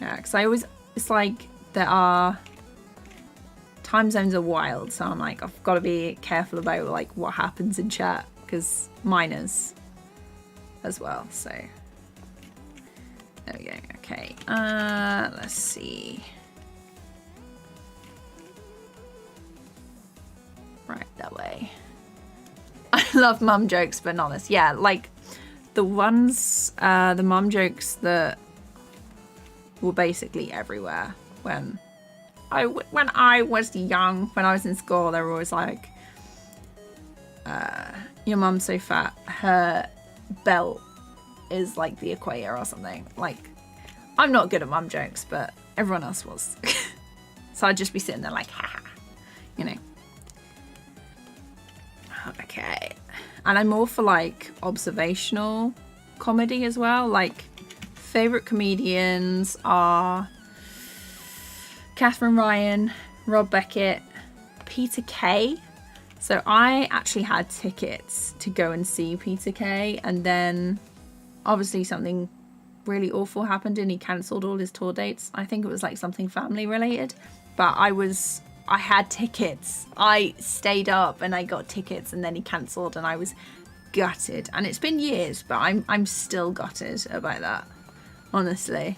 Yeah, because it's like there are, time zones are wild, so I'm like, I've got to be careful about like what happens in chat, because mine is as well, so there we go. Okay, let's see. Right, that way. I love mum jokes, but not this. Yeah, like the ones, the mum jokes that were basically everywhere when I was young, when I was in school. They were always like, your mum's so fat, her belt is like the equator or something. Like, I'm not good at mum jokes, but everyone else was. So I'd just be sitting there like, ha, you know. Okay. And I'm more for like observational comedy as well. Like, favorite comedians are Catherine Ryan, Rob Beckett, Peter Kay. So I actually had tickets to go and see Peter Kay, and then obviously something really awful happened and he cancelled all his tour dates. I think it was like something family related, but I had tickets. I stayed up and I got tickets, and then he cancelled and I was gutted. And it's been years, but I'm still gutted about that, honestly.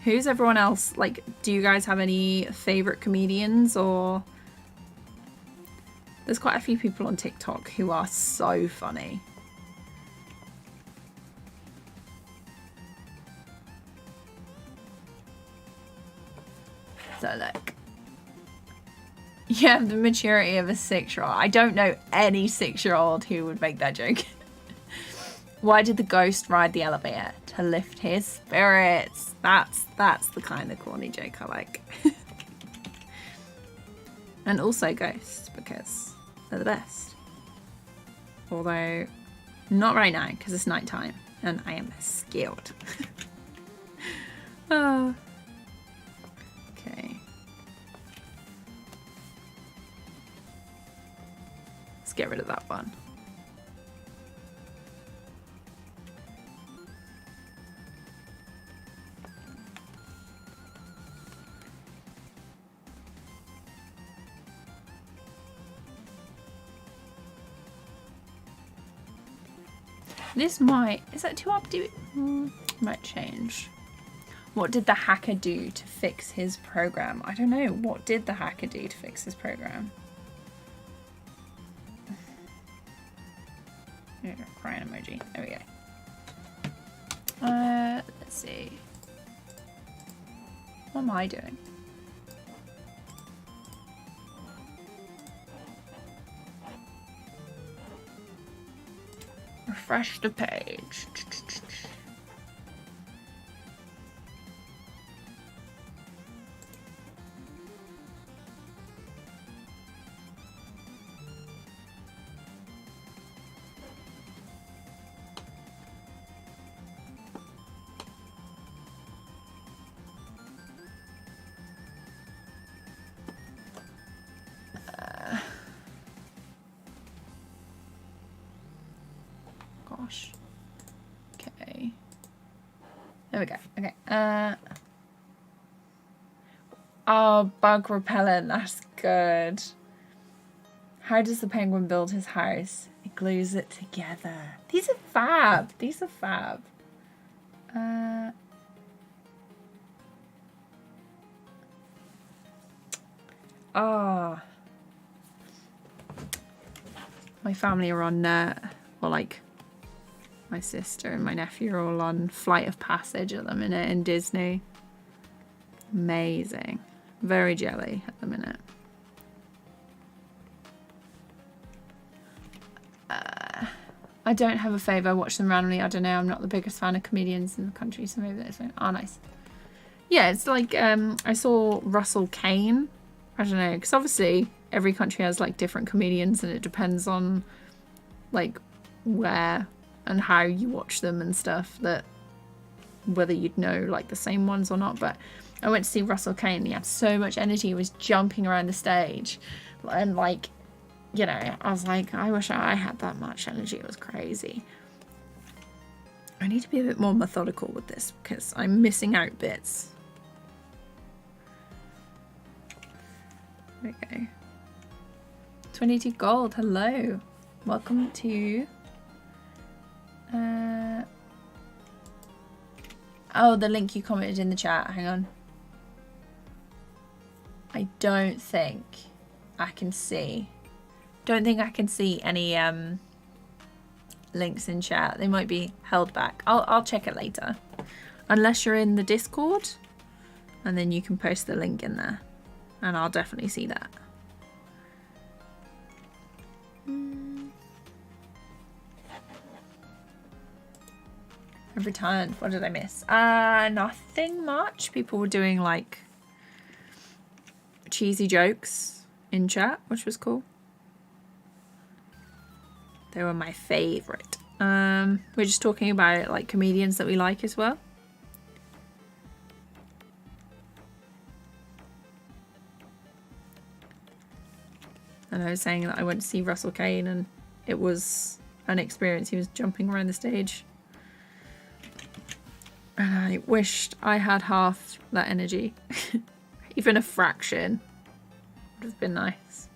Who's everyone else? Like, do you guys have any favorite comedians? Or there's quite a few people on TikTok who are so funny. So look, you have the maturity of a 6-year-old. I don't know any 6-year-old who would make that joke. Why did the ghost ride the elevator? To lift his spirits. That's the kind of corny joke I like. And also ghosts, because they're the best. Although, not right now, because it's nighttime and I am scared. Oh. Okay. Let's get rid of that one. This might, is that too updated? Might change. What did the hacker do to fix his program? I don't know. What did the hacker do to fix his program? Crying emoji. There we go. Let's see. What am I doing? Refresh the page. Gosh. Okay. There we go. Okay. Oh, bug repellent. That's good. How does the penguin build his house? He glues it together. These are fab. These are fab. Oh. My family are on, well, like, my sister and my nephew are all on Flight of Passage at the minute in Disney. Amazing. Very jelly at the minute. I don't have a favour. I watch them randomly. I don't know. I'm not the biggest fan of comedians in the country, so maybe that's fine. Oh, nice. Yeah, it's like, I saw Russell Kane. I don't know, because obviously every country has like different comedians and it depends on like where and how you watch them and stuff, that whether you'd know like the same ones or not. But I went to see Russell Kane. He had so much energy. He was jumping around the stage and like, you know, I was like, I wish I had that much energy. It was crazy. I need to be a bit more methodical with this because I'm missing out bits. Okay. 22 gold. Hello. Welcome to... Oh, the link you commented in the chat. Hang on. I don't think I can see. Don't think I can see any links in chat. They might be held back. I'll check it later. Unless you're in the Discord, and then you can post the link in there, and I'll definitely see that. I've returned. What did I miss? Nothing much. People were doing like cheesy jokes in chat, which was cool. They were my favorite. We're just talking about like comedians that we like as well. And I was saying that I went to see Russell Kane and it was an experience. He was jumping around the stage. And I wished I had half that energy. Even a fraction would have been nice.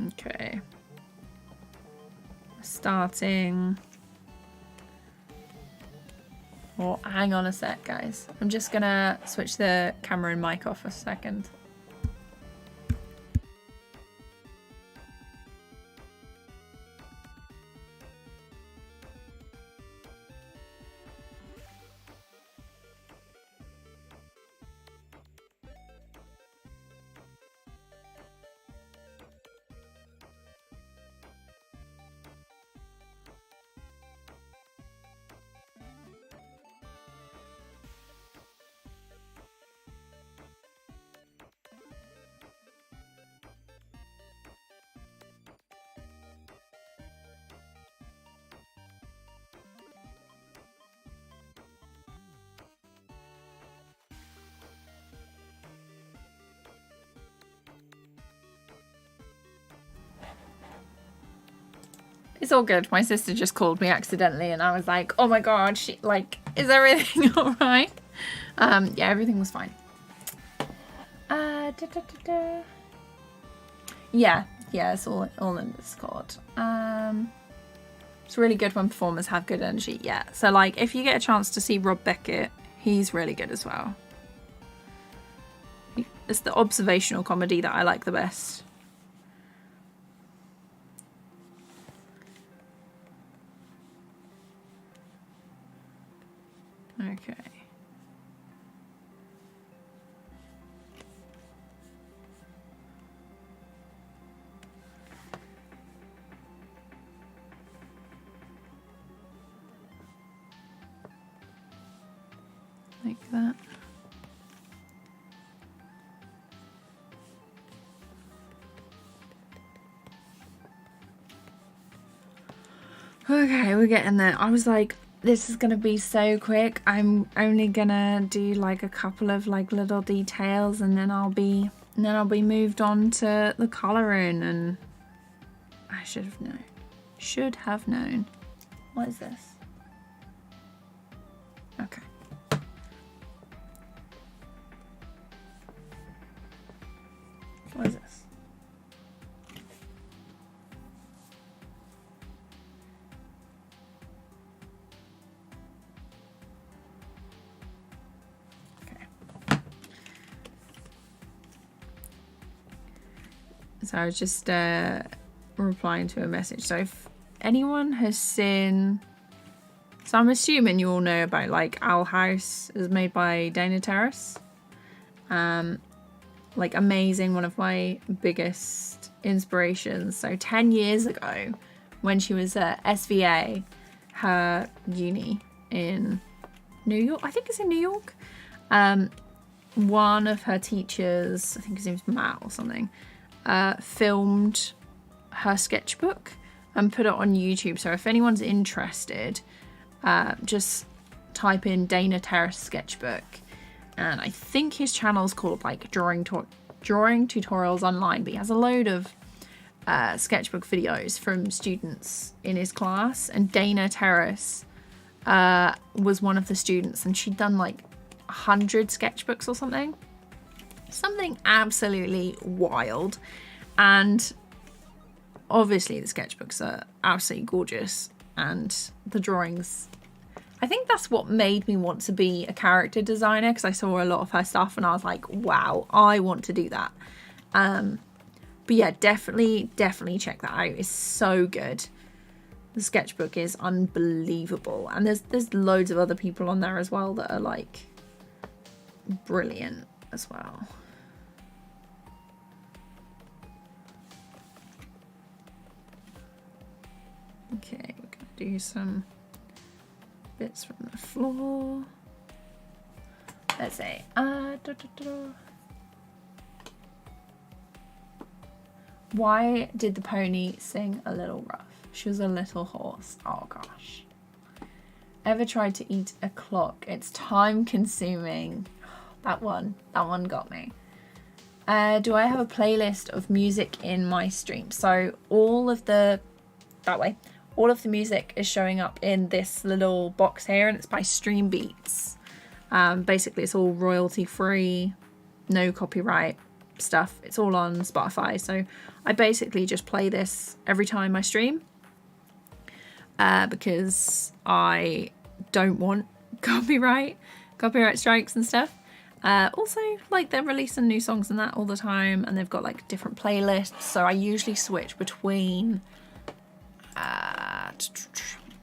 Okay. Starting. Oh, hang on a sec, guys. I'm just gonna switch the camera and mic off a second. It's all good. My sister just called me accidentally and I was like, oh my god, she like, is everything all right? Yeah, everything was fine. Yeah, it's all in Discord. It's really good when performers have good energy. Yeah, so like if you get a chance to see Rob Beckett, he's really good as well. It's the observational comedy that I like the best. Okay. Like that. Okay, we're getting there. I was like, this is gonna be so quick. I'm only gonna do like a couple of like little details and then I'll be moved on to the colouring, and I should have known. What is this? Okay. What is this? So I was just replying to a message. So if anyone has seen, so I'm assuming you all know about like Owl House is made by Dana Terrace. Like amazing, one of my biggest inspirations. So 10 years ago when she was at SVA, her uni in New York, I think it's in New York. One of her teachers, I think his name's Matt or something, filmed her sketchbook and put it on YouTube. So if anyone's interested, just type in Dana Terrace sketchbook, and I think his channel is called like Drawing Tutorials Online, but he has a load of sketchbook videos from students in his class, and Dana Terrace was one of the students, and she'd done like 100 sketchbooks or something absolutely wild. And obviously the sketchbooks are absolutely gorgeous, and the drawings, I think that's what made me want to be a character designer, because I saw a lot of her stuff and I was like, wow, I want to do that. But yeah, definitely check that out. It's so good. The sketchbook is unbelievable, and there's loads of other people on there as well that are like brilliant as well. Okay, we're gonna do some bits from the floor. Let's see. Why did the pony sing a little rough? She was a little hoarse. Oh gosh. Ever tried to eat a clock? It's time consuming. That one got me. Do I have a playlist of music in my stream? So all of the music is showing up in this little box here, and it's by Stream Beats. Basically it's all royalty free, no copyright stuff. It's all on Spotify. So I basically just play this every time I stream, because I don't want copyright strikes and stuff. Also, like, they're releasing new songs and that all the time, and they've got like different playlists, so I usually switch between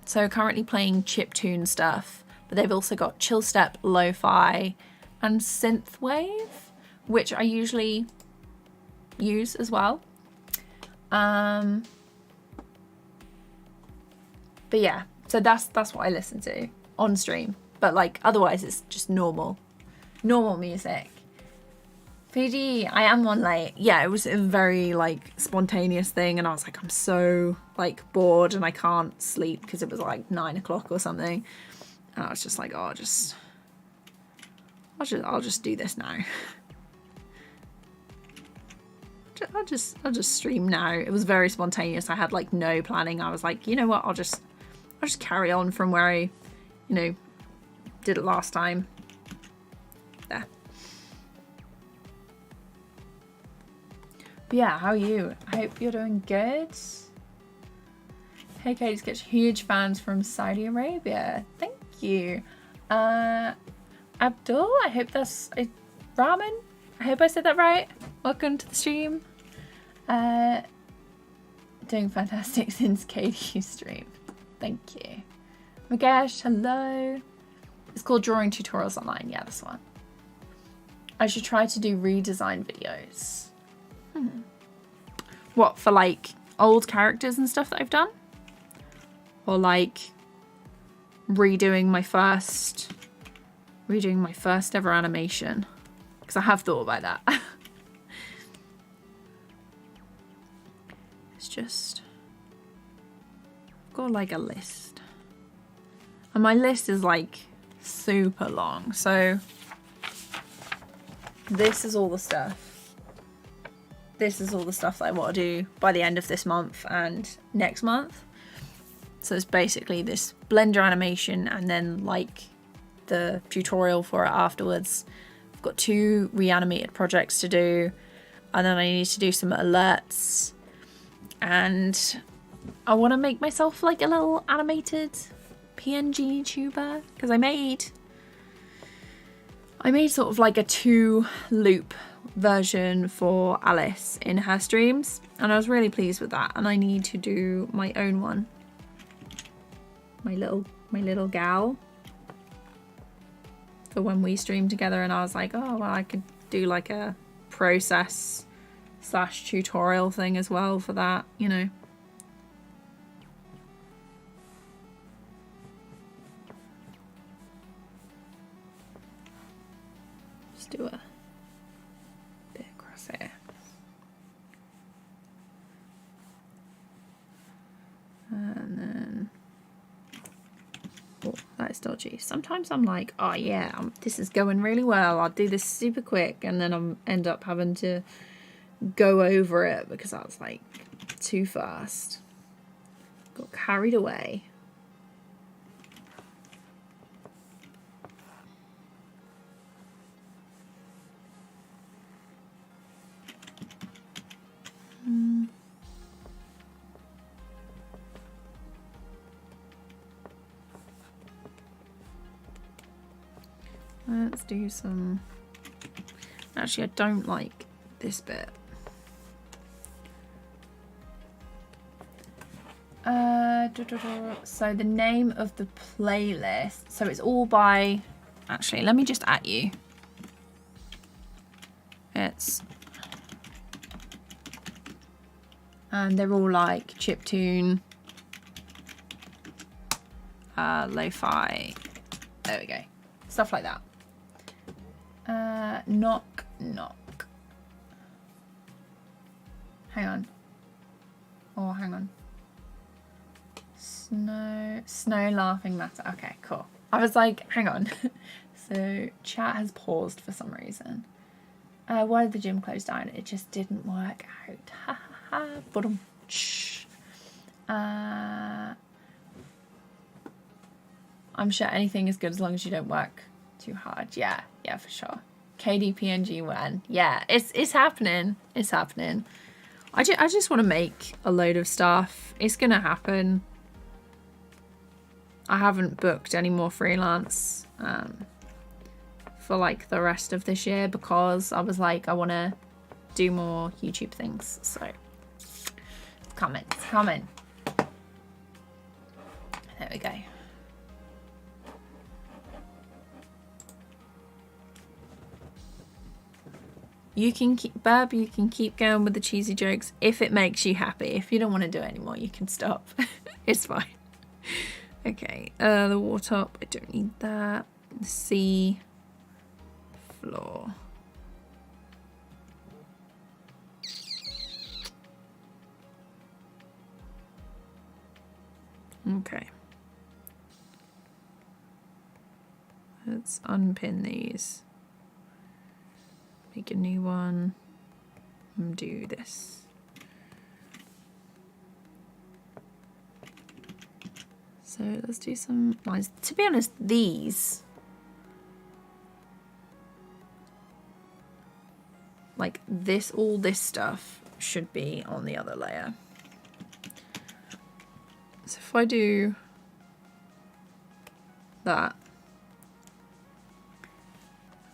so currently playing chiptune stuff, but they've also got chill step, lo-fi and synthwave, which I usually use as well. But yeah, so that's what I listen to on stream, but like otherwise it's just normal music. PD, I am on late. Yeah, it was a very like spontaneous thing, and I was like, I'm so like bored and I can't sleep because it was like 9 o'clock or something, and I was just like, oh, I'll just do this now. I'll just stream now. It was very spontaneous. I had like no planning. I was like, you know what, I'll just carry on from where I, did it last time. There. But yeah, how are you? I hope you're doing good. Hey Katie Sketch, huge fans from Saudi Arabia. Thank you. Abdul, I hope that's Ramen. I hope I said that right. Welcome to the stream. Doing fantastic since Katie's stream. Thank you. Magesh, hello. It's called Drawing Tutorials Online. Yeah, this one. I should try to do redesign videos. What, for like old characters and stuff that I've done? Or like redoing my first ever animation? Because I have thought about that. It's just, I've got like a list, and my list is like super long. So this is all the stuff. This is all the stuff that I want to do by the end of this month and next month. So it's basically this Blender animation and then like the tutorial for it afterwards. I've got 2 reanimated projects to do, and then I need to do some alerts, and I want to make myself like a little animated PNG YouTuber, because I made sort of like a 2-loop version for Alice in her streams, and I was really pleased with that, and I need to do my own one. My little gal, for when we stream together, and I was like, oh well, I could do like a process / tutorial thing as well for that, Just do a bit across here. And then, oh, that is dodgy. Sometimes I'm like, oh yeah, this is going really well. I'll do this super quick, and then I end up having to go over it because I was like too fast. Got carried away. let's do some, actually I don't like this bit. So the name of the playlist, so it's all by, actually let me just at you. And they're all like chiptune, lo-fi, there we go, stuff like that. Knock knock, hang on, oh hang on, snow laughing matter, okay cool. I was like hang on. So chat has paused for some reason. Why did the gym close down? It just didn't work out. Ha ha ha. Bottom. I'm sure anything is good as long as you don't work too hard. Yeah, yeah, for sure. KDPNG when? Yeah, it's happening. It's happening. I just want to make a load of stuff. It's gonna happen. I haven't booked any more freelance for like the rest of this year because I was like, I want to do more YouTube things. So it's coming, it's coming. There we go. You can keep, Bab, you can keep going with the cheesy jokes if it makes you happy. If you don't want to do it anymore, you can stop. It's fine. Okay, the war top, I don't need that. The sea floor. Okay. Let's unpin these. Make a new one and do this. So let's do some lines. To be honest, these, like this, all this stuff should be on the other layer. So if I do that,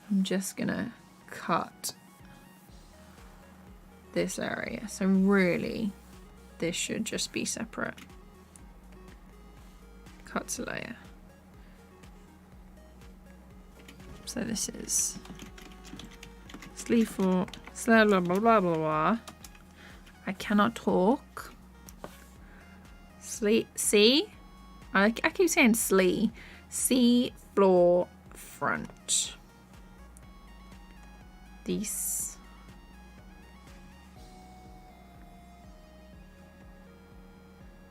I'm just gonna cut this area. So really, this should just be separate. Cut to layer. So this is sleeve for blah blah blah blah blah. I cannot talk. See? I keep saying slee. Sea floor front. This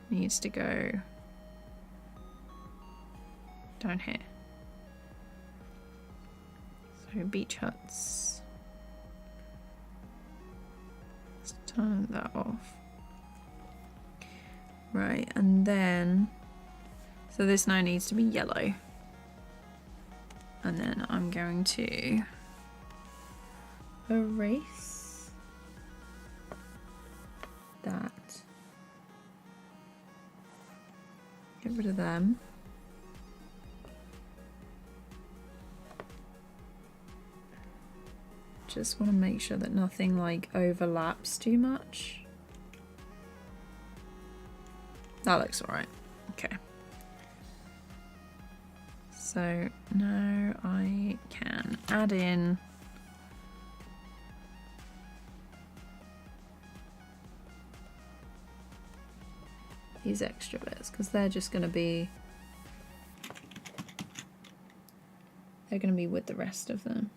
needs to go down here. So beach huts. Let's turn that off. Right, and then so this now needs to be yellow. And then I'm going to erase that. Get rid of them. Just want to make sure that nothing like overlaps too much. That looks alright. Okay. So now I can add in these extra bits because they're just going to be, they're going to be with the rest of them.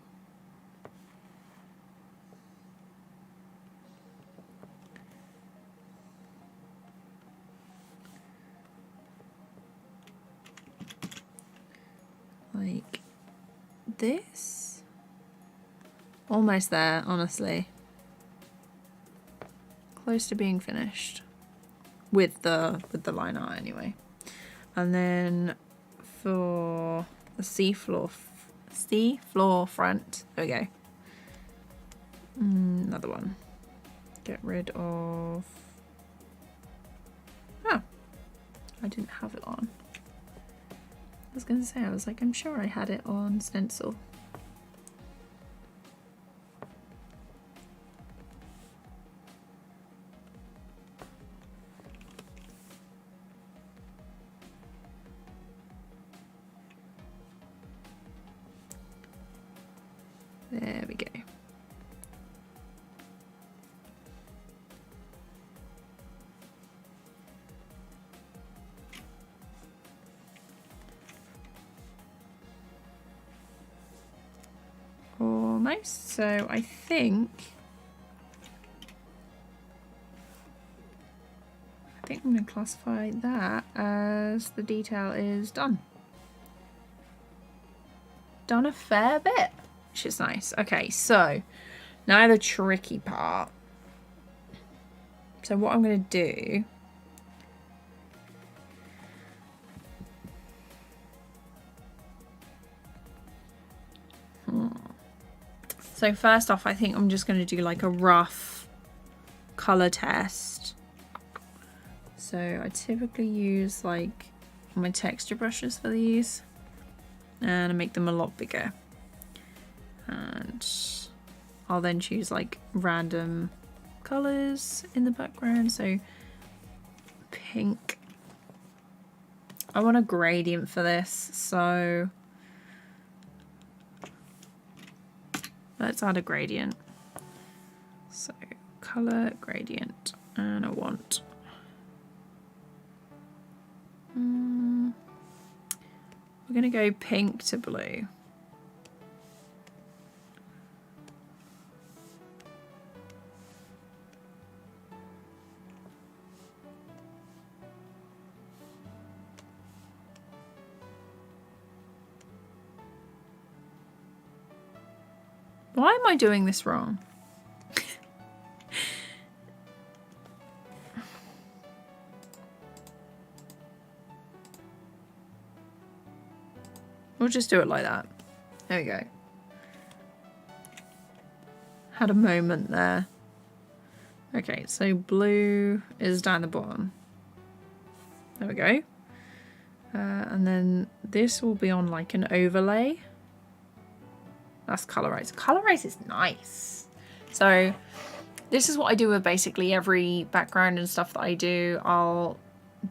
Like this. Almost there, honestly. Close to being finished. With the line art anyway. And then for the sea floor front, there we go. Another one. Get rid of, oh, I didn't have it on. I was gonna say, I was like, I'm sure I had it on stencil. nice. So I think I'm going to classify that as the detail is done. Done a fair bit, which is nice. Okay, so now the tricky part. So what I'm going to do So first off, I think I'm just going to do like a rough color test. So I typically use like my texture brushes for these, and I make them a lot bigger. And I'll then choose like random colors in the background. So pink. I want a gradient for this, so let's add a gradient. So color gradient, and I want we're gonna go pink to blue. Why am I doing this wrong? We'll just do it like that. There we go. Had a moment there. Okay, so blue is down the bottom. There we go. And then this will be on like an overlay. That's colorize. Colorize is nice. So this is what I do with basically every background and stuff that I do. I'll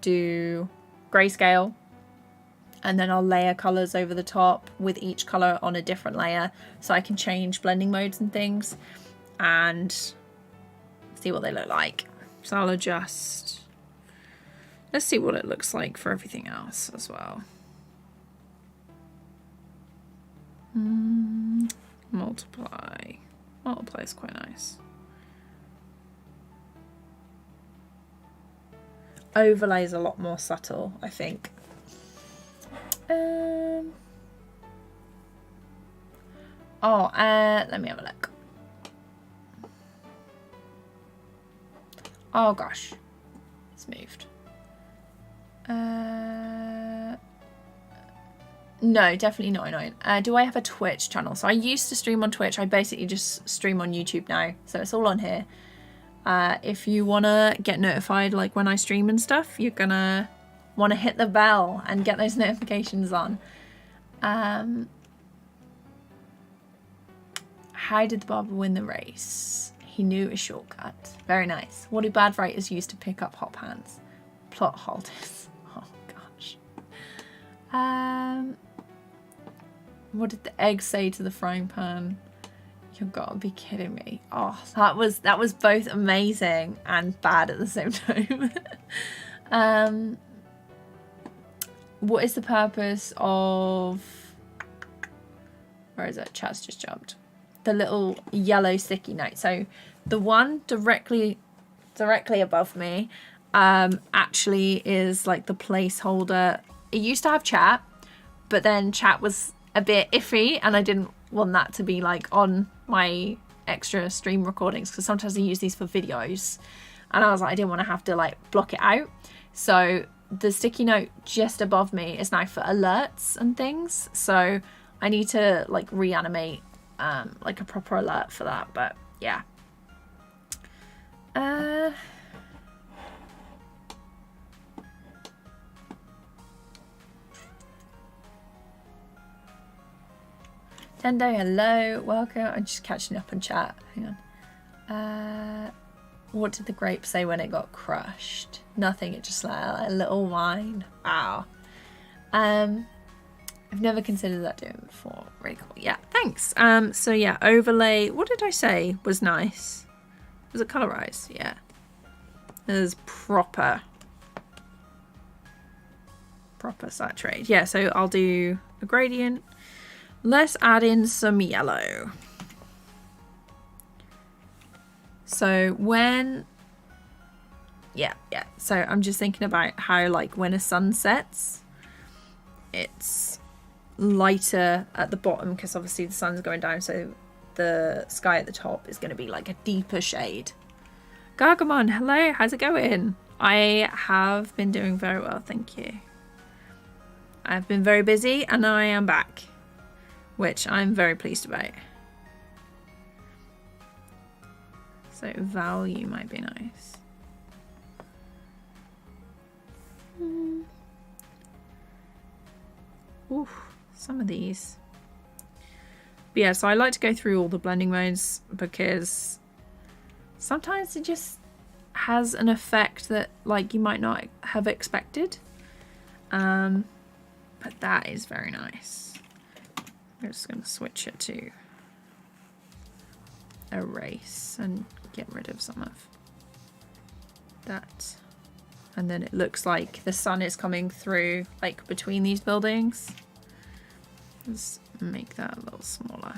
do grayscale, and then I'll layer colors over the top with each color on a different layer, so I can change blending modes and things and see what they look like. So I'll adjust. Let's see what it looks like for everything else as well. Multiply. Multiply is quite nice. Overlay is a lot more subtle, I think. Let me have a look. Oh gosh, it's moved. No, definitely not annoying. Do I have a Twitch channel? So I used to stream on Twitch. I basically just stream on YouTube now. So it's all on here. If you want to get notified like when I stream and stuff, you're going to want to hit the bell and get those notifications on. How did the barber win the race? He knew a shortcut. Very nice. What do bad writers use to pick up hot pants? Plot holders. Oh gosh. What did the egg say to the frying pan? You've got to be kidding me. Oh, that was both amazing and bad at the same time. What is the purpose of... Where is it? Chat's just jumped. The little yellow sticky note. So the one directly above me actually is like the placeholder. It used to have chat, but then chat was a bit iffy and I didn't want that to be like on my extra stream recordings, because sometimes I use these for videos and I was like, I didn't want to have to like block it out. So the sticky note just above me is now for alerts and things, so I need to like reanimate like a proper alert for that. But yeah, Tendo, hello, welcome. I'm just catching up on chat. Hang on. What did the grape say when it got crushed? Nothing. It just like a little whine. Wow. I've never considered that doing before. Really cool. Yeah, thanks. So yeah, overlay. What did I say was nice? Was it colorize? Yeah. There's proper saturate. Yeah, so I'll do a gradient. Let's add in some yellow. So when, yeah. So I'm just thinking about how like when a sun sets, it's lighter at the bottom because obviously the sun's going down. So the sky at the top is going to be like a deeper shade. Gargamon, hello, how's it going? I have been doing very well, thank you. I've been very busy and I am back, which I'm very pleased about. So value might be nice. Oof, some of these. But yeah, so I like to go through all the blending modes because sometimes it just has an effect that like you might not have expected. But that is very nice. I'm just going to switch it to erase and get rid of some of that. And then it looks like the sun is coming through like between these buildings. Let's make that a little smaller.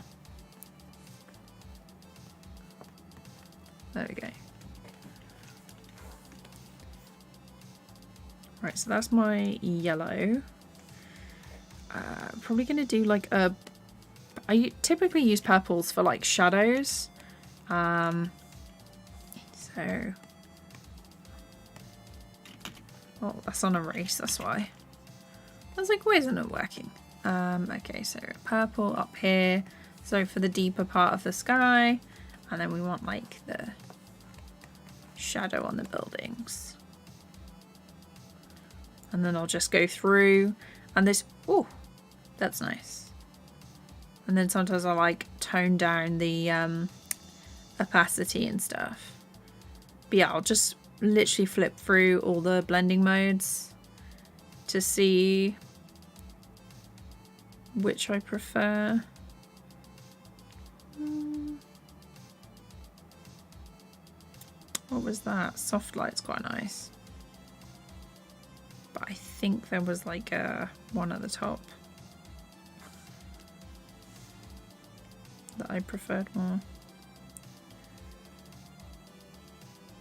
There we go. Right, so that's my yellow. Probably going to do like a... I typically use purples for like shadows. So... Oh, that's on erase, that's why. I was like, why isn't it working? Okay, so purple up here. So for the deeper part of the sky. And then we want like the shadow on the buildings. And then I'll just go through and this, oh, that's nice. And then sometimes I like tone down the opacity and stuff. But yeah, I'll just literally flip through all the blending modes to see which I prefer. What was that? Soft light's quite nice. But I think there was like a one at the top that I preferred more.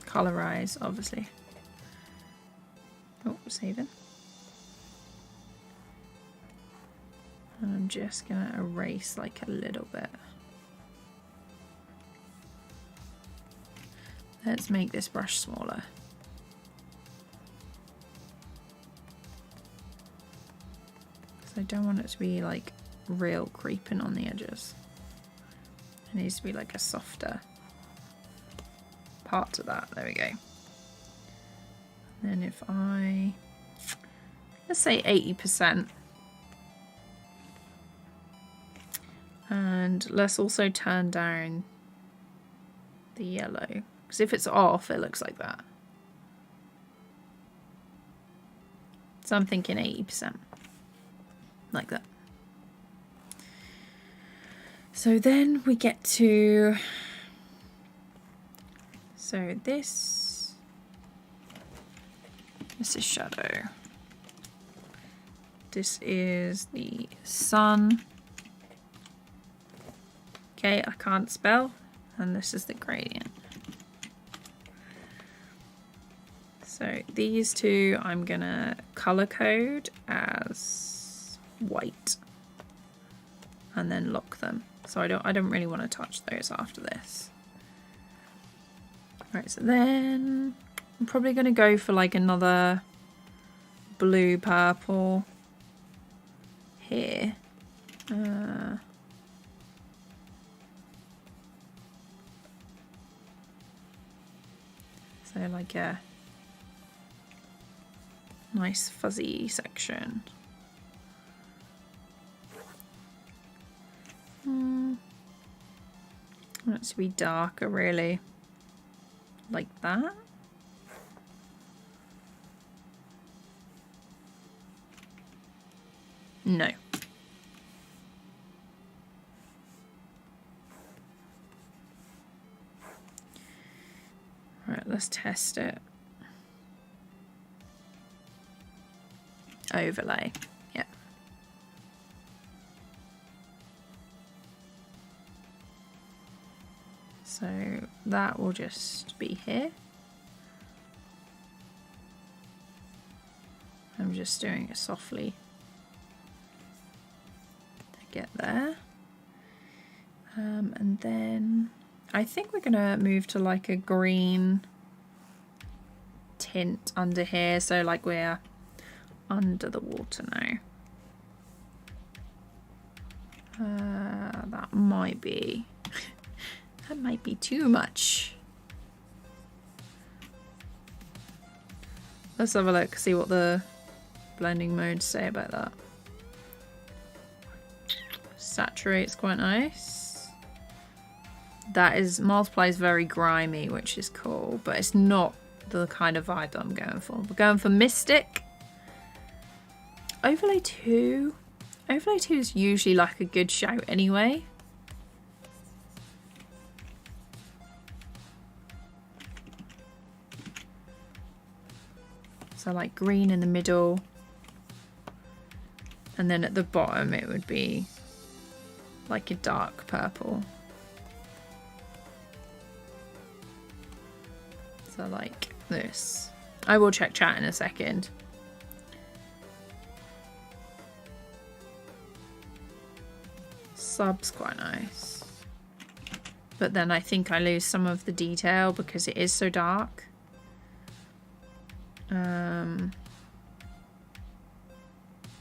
Colorize, obviously. Oh, saving. And I'm just gonna erase like a little bit. Let's make this brush smaller. Because I don't want it to be like real creeping on the edges. It needs to be like a softer part to that. There we go. And then if I, let's say 80%. And let's also turn down the yellow. Because if it's off, it looks like that. So I'm thinking 80%. Like that. So then we get to... So this is shadow. This is the sun. Okay, I can't spell. And this is the gradient. So these two I'm gonna color code as white and then lock them. So I don't really want to touch those after this. Right, so then I'm probably gonna go for like another blue purple here. So like a nice fuzzy section. I want it to be darker, really. Like that. No. Right, let's test it. Overlay, yeah. So that will just be here. I'm just doing it softly to get there. And then I think we're gonna move to like a green tint under here, so like we're under the water now. That might be that might be too much. Let's have a look, see what the blending modes say about that. Saturate's quite nice. That is, multiply is very grimy, which is cool, but it's not the kind of vibe that I'm going for. We're going for Mystic. Overlay 2. Overlay 2 is usually like a good shout anyway. So like green in the middle. And then at the bottom it would be like a dark purple. So like this. I will check chat in a second. Sub's quite nice. But then I think I lose some of the detail because it is so dark.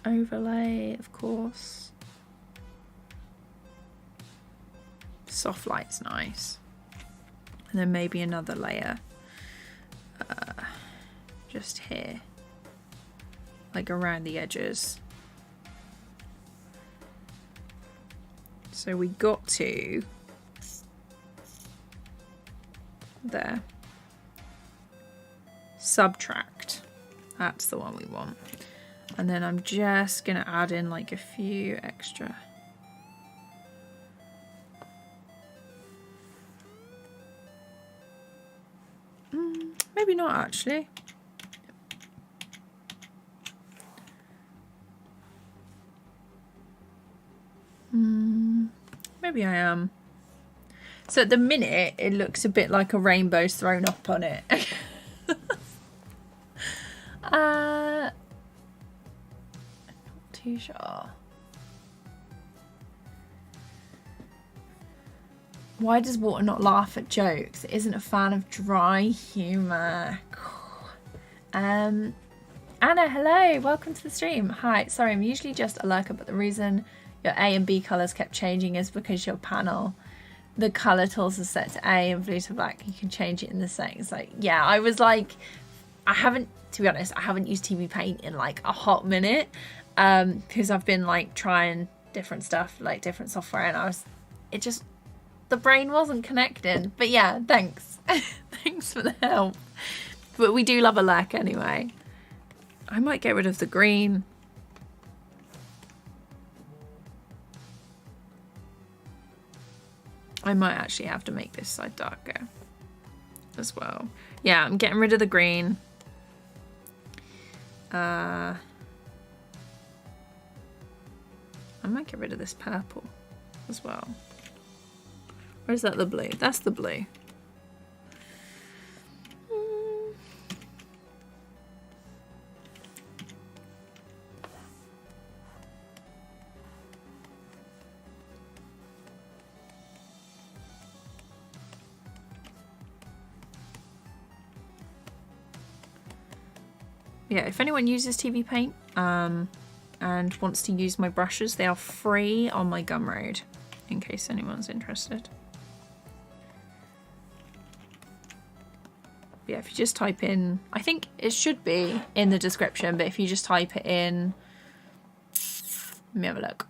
Overlay, of course. Soft light's nice. And then maybe another layer just here, like around the edges. So we got to there. Subtract. That's the one we want. And then I'm just gonna add in like a few extra. Maybe not actually. Maybe I am. So at the minute it looks a bit like a rainbow's thrown up on it. Not too sure. Why does water not laugh at jokes? It isn't a fan of dry humour. Anna, hello, welcome to the stream. Hi, sorry, I'm usually just a lurker, but the reason your A and B colours kept changing is because your panel, the colour tools are set to A and blue to black. You can change it in the settings. Like, yeah, I was like, I haven't, to be honest, I haven't used TVPaint in like a hot minute because I've been like trying different stuff, like different software, and the brain wasn't connecting. But yeah, thanks. Thanks for the help. But we do love a lurk anyway. I might get rid of the green. I might actually have to make this side darker as well. Yeah, I'm getting rid of the green. I might get rid of this purple as well. Or is that the blue? That's the blue. Yeah, if anyone uses TVPaint and wants to use my brushes, they are free on my Gumroad, in case anyone's interested. Yeah, if you just type in, I think it should be in the description, but if you just type it in, let me have a look.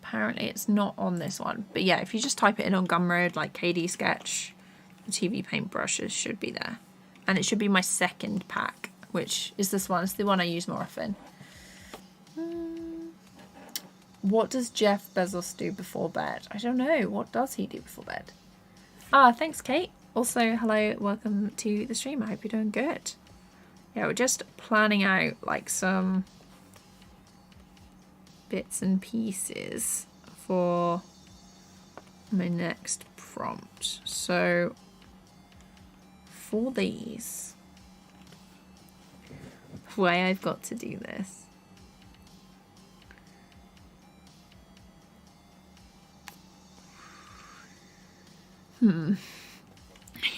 Apparently it's not on this one, but yeah, if you just type it in on Gumroad, like KD Sketch, the TVPaint brushes should be there. And it should be my second pack, which is this one. It's the one I use more often. What does Jeff Bezos do before bed? I don't know. What does he do before bed? Ah, thanks, Kate. Also, hello, welcome to the stream. I hope you're doing good. Yeah, we're just planning out like some bits and pieces for my next prompt. So for these, the way I've got to do this,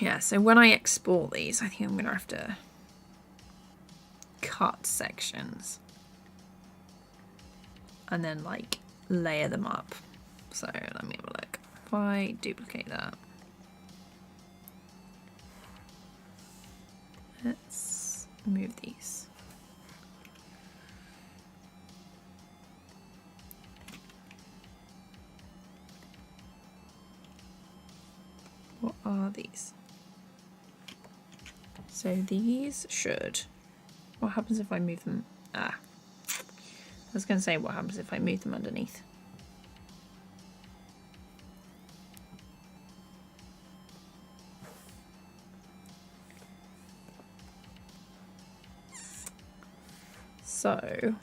yeah, so when I export these, I think I'm gonna have to cut sections and then like layer them up. So let me have a look. If I duplicate that, let's move these. What are these? So these should, what happens if I move them? I was going to say what happens if I move them underneath. So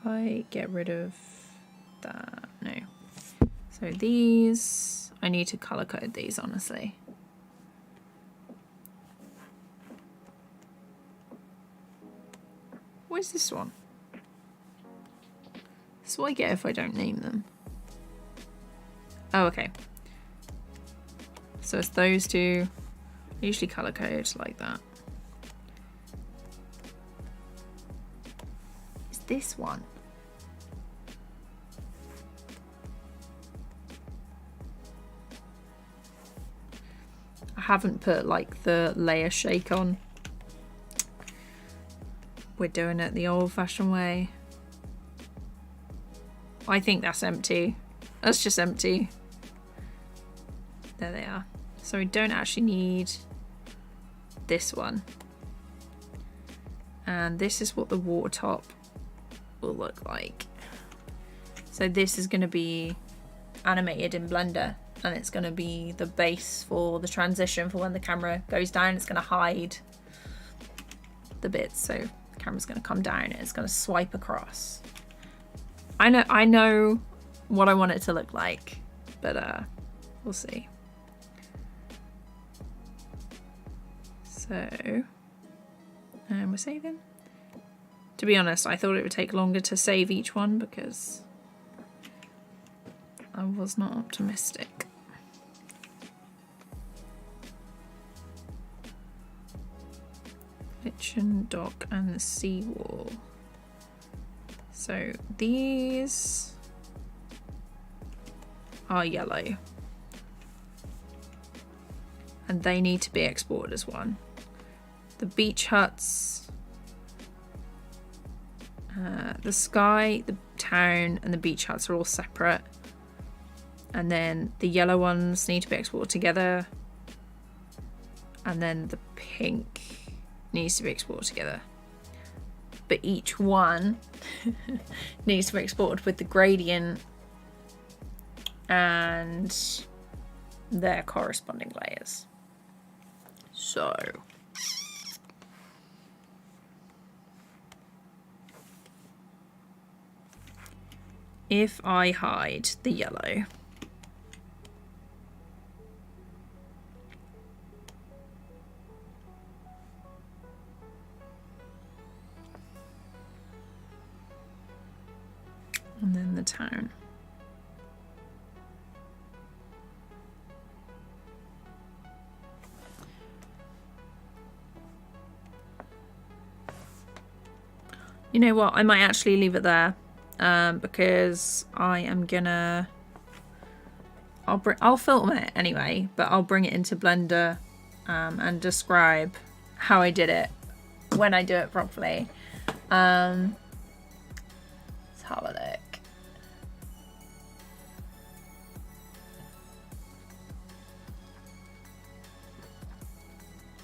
I get rid of that, no. So these, I need to color code these, honestly. Where's this one? That's what I get if I don't name them. Oh, okay. So it's those two. I usually color code like that. It's this one. I haven't put like the layer shake on. We're doing it the old-fashioned way. I think that's empty. That's just empty. There they are. So we don't actually need this one. And this is what the water top will look like. So this is going to be animated in Blender, and it's going to be the base for the transition for when the camera goes down. It's going to hide the bits, so the camera's going to come down and it's going to swipe across. I know what I want it to look like, but we'll see. So, and we're saving. To be honest, I thought it would take longer to save each one because I was not optimistic. Kitchen, dock, and the seawall. So these are yellow. And they need to be exported as one. The beach huts, the sky, the town, and the beach huts are all separate. And then the yellow ones need to be exported together. And then the pink needs to be exported together. But each one needs to be exported with the gradient and their corresponding layers. So if I hide the yellow, and then the town, you know what, I might actually leave it there because I am gonna, I'll film it anyway, but I'll bring it into Blender and describe how I did it when I do it properly. Let's have a look.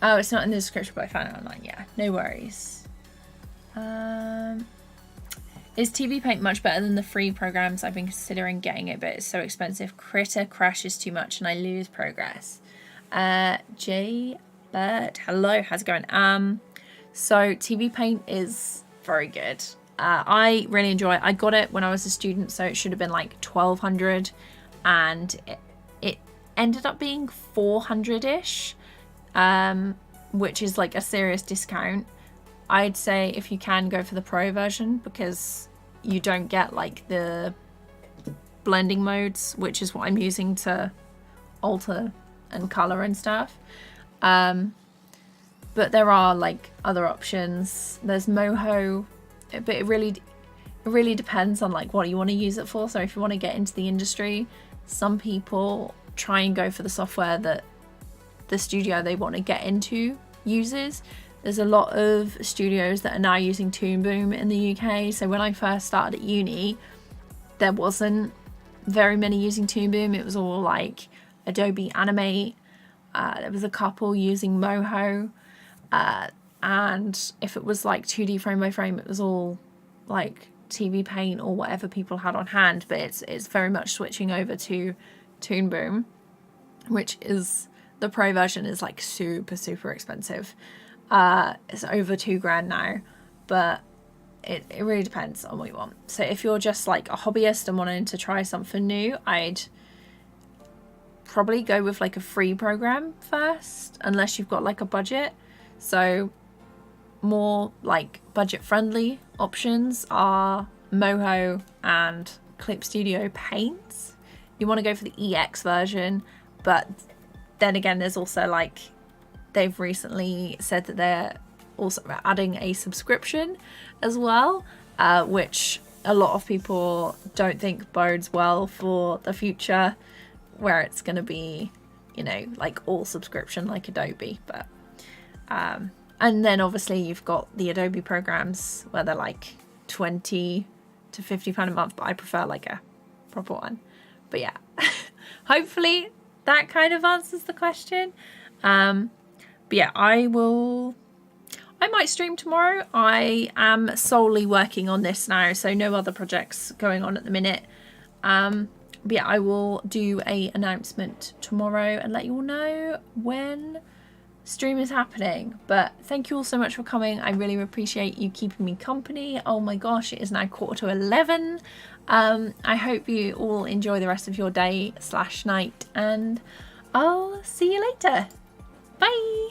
Oh, it's not in the description, but I found it online. Yeah, no worries. Is TVPaint much better than the free programs? I've been considering getting it, but it's so expensive. Critter crashes too much and I lose progress. J Bert, hello, how's it going? So TVPaint is very good. I really enjoy it. I got it when I was a student, so it should have been like 1,200, and it ended up being 400-ish, which is like a serious discount. I'd say if you can, go for the pro version, because you don't get like the blending modes, which is what I'm using to alter and color and stuff. But there are like other options. There's Moho, but it really depends on like what you want to use it for. So if you want to get into the industry, some people try and go for the software that the studio they want to get into uses. There's a lot of studios that are now using Toon Boom in the UK. So when I first started at uni, there wasn't very many using Toon Boom. It was all like Adobe Animate. There was a couple using Moho. And if it was like 2D frame by frame, it was all like TVPaint or whatever people had on hand. But it's very much switching over to Toon Boom, which is, the pro version is like super expensive. It's over £2,000 now, but it really depends on what you want. So if you're just like a hobbyist and wanting to try something new, I'd probably go with like a free program first, unless you've got like a budget. So more like budget friendly options are Moho and Clip Studio Paint. You want to go for the EX version, but then again, there's also like, they've recently said that they're also adding a subscription as well, which a lot of people don't think bodes well for the future, where it's going to be, you know, like all subscription like Adobe. But and then obviously you've got the Adobe programs where they're like £20 to £50 a month, but I prefer like a proper one. But yeah, hopefully that kind of answers the question. But yeah, I might stream tomorrow. I am solely working on this now, so no other projects going on at the minute. But yeah, I will do a announcement tomorrow and let you all know when stream is happening. But thank you all so much for coming. I really appreciate you keeping me company. Oh my gosh, it is now 11:15. I hope you all enjoy the rest of your day / night, and I'll see you later. Bye.